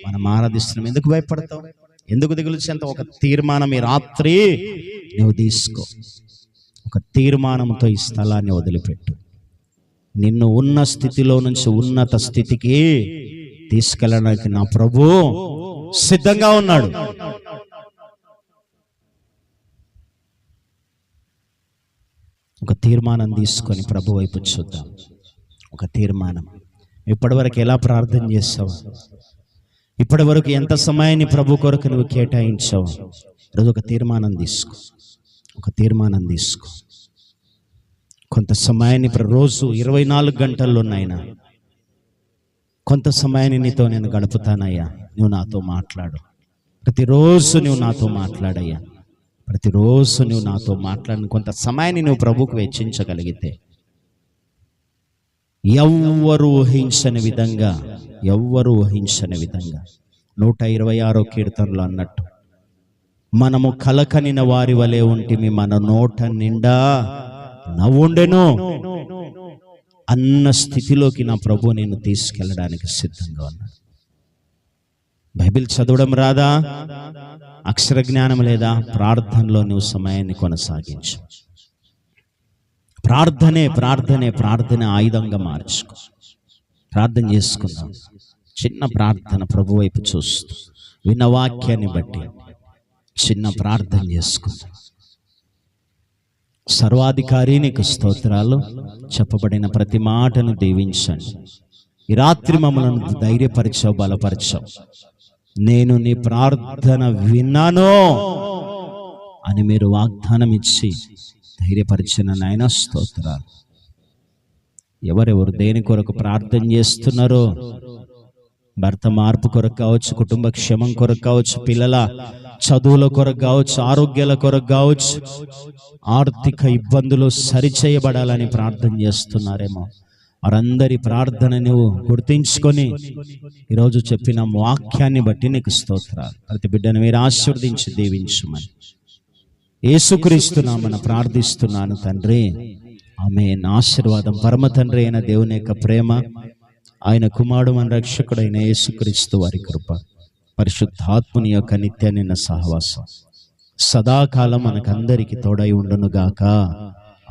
మనం ఆరాధిస్తున్నాం. ఎందుకు భయపడతావు? ఎందుకు దిగులు చెంత? ఒక తీర్మానం ఈ రాత్రి నువ్వు తీసుకో. ఒక తీర్మానంతో ఈ స్థలాన్ని వదిలిపెట్టు. నిన్ను ఉన్న స్థితిలో నుంచి ఉన్నత స్థితికి తీసుకెళ్ళడానికి నా ప్రభు సిద్ధంగా ఉన్నాడు. ఒక తీర్మానం తీసుకొని ప్రభు వైపు చూద్దాం. ఒక తీర్మానం. ఇప్పటివరకు ఎలా ప్రార్థన చేసావు? ఇప్పటి వరకు ఎంత సమయాన్ని ప్రభు కొరకు నువ్వు కేటాయించావు? ఈరోజు ఒక తీర్మానం తీసుకో. ఒక తీర్మానం తీసుకో. కొంత సమయాన్ని రోజు 24 గంటల్లోనైనా కొంత సమయాన్ని నీతో నేను గడుపుతానయ్యా, నువ్వు నాతో మాట్లాడు. ప్రతిరోజు నువ్వు నాతో మాట్లాడయ్యా. ప్రతిరోజు నువ్వు నాతో మాట్లాడిన కొంత సమయాన్ని నువ్వు ప్రభువుకు వెచ్చించగలిగితే ఎవ్వరు ఊహించని విధంగా 126వ కీర్తనలో అన్నట్టు, మనము కలకనిన వారి వలె ఉంటిమి, మన నోట నిండా నవ్వుండెను అన్న స్థితిలోకి నా ప్రభు నేను తీసుకెళ్ళడానికి సిద్ధంగా ఉన్నాడు. బైబిల్ చదవడం రాదా? అక్షర జ్ఞానం లేదా? ప్రార్థనలో నువ్వు సమయాన్ని కొనసాగించు. ప్రార్థనే ఆయుధంగా మార్చుకో. ప్రార్థన చేసుకుందాం. చిన్న ప్రార్థన, ప్రభు వైపు చూస్తూ విన్న వాక్యాన్ని బట్టి చిన్న ప్రార్థన చేసుకుందాం. సర్వాధికారి నీకు స్తోత్రాలు. చెప్పబడిన ప్రతి మాటను దీవించండి. ఈ రాత్రి మమ్మల్ని ధైర్యపరిచావు, బలపరిచావు. నేను నీ ప్రార్థన విన్నాను అని మీరు వాగ్దానం ఇచ్చి ధైర్యపరిచిన నాయన స్తోత్రాలు. ఎవరెవరు దేని కొరకు ప్రార్థన చేస్తున్నారో, భర్త మార్పు కొరకు కావచ్చు, కుటుంబ క్షేమం కొరకు కావచ్చు, పిల్లల చదువుల కొరకు కావచ్చు, ఆరోగ్యాల కొరకు కావచ్చు, ఆర్థిక ఇబ్బందులు సరిచేయబడాలని ప్రార్థన చేస్తున్నారేమో, వారందరి ప్రార్థన నువ్వు గుర్తించుకొని ఈరోజు చెప్పిన వాక్యాన్ని బట్టి నీకు స్తోత్రాలు. ప్రతి బిడ్డను మీరు ఆశీర్వదించి దీవించుమని యేసుక్రీస్తు నామమున ప్రార్థిస్తున్నాను తండ్రి, ఆమేన్. ఆశీర్వాదం పరమ తండ్రి అయిన దేవుని యొక్క ప్రేమ, ఆయన కుమారుడు మన రక్షకుడైన యేసుక్రీస్తు వారి కృప, పరిశుద్ధాత్ముని యొక్క నిత్య నిన్న సహవాసం సదాకాలం మనకందరికి తోడై ఉండునుగాక.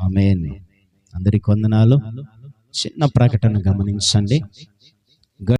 ఆమేన్. అందరికి వందనాలు. చిన్న ప్రకటన గమనించండి.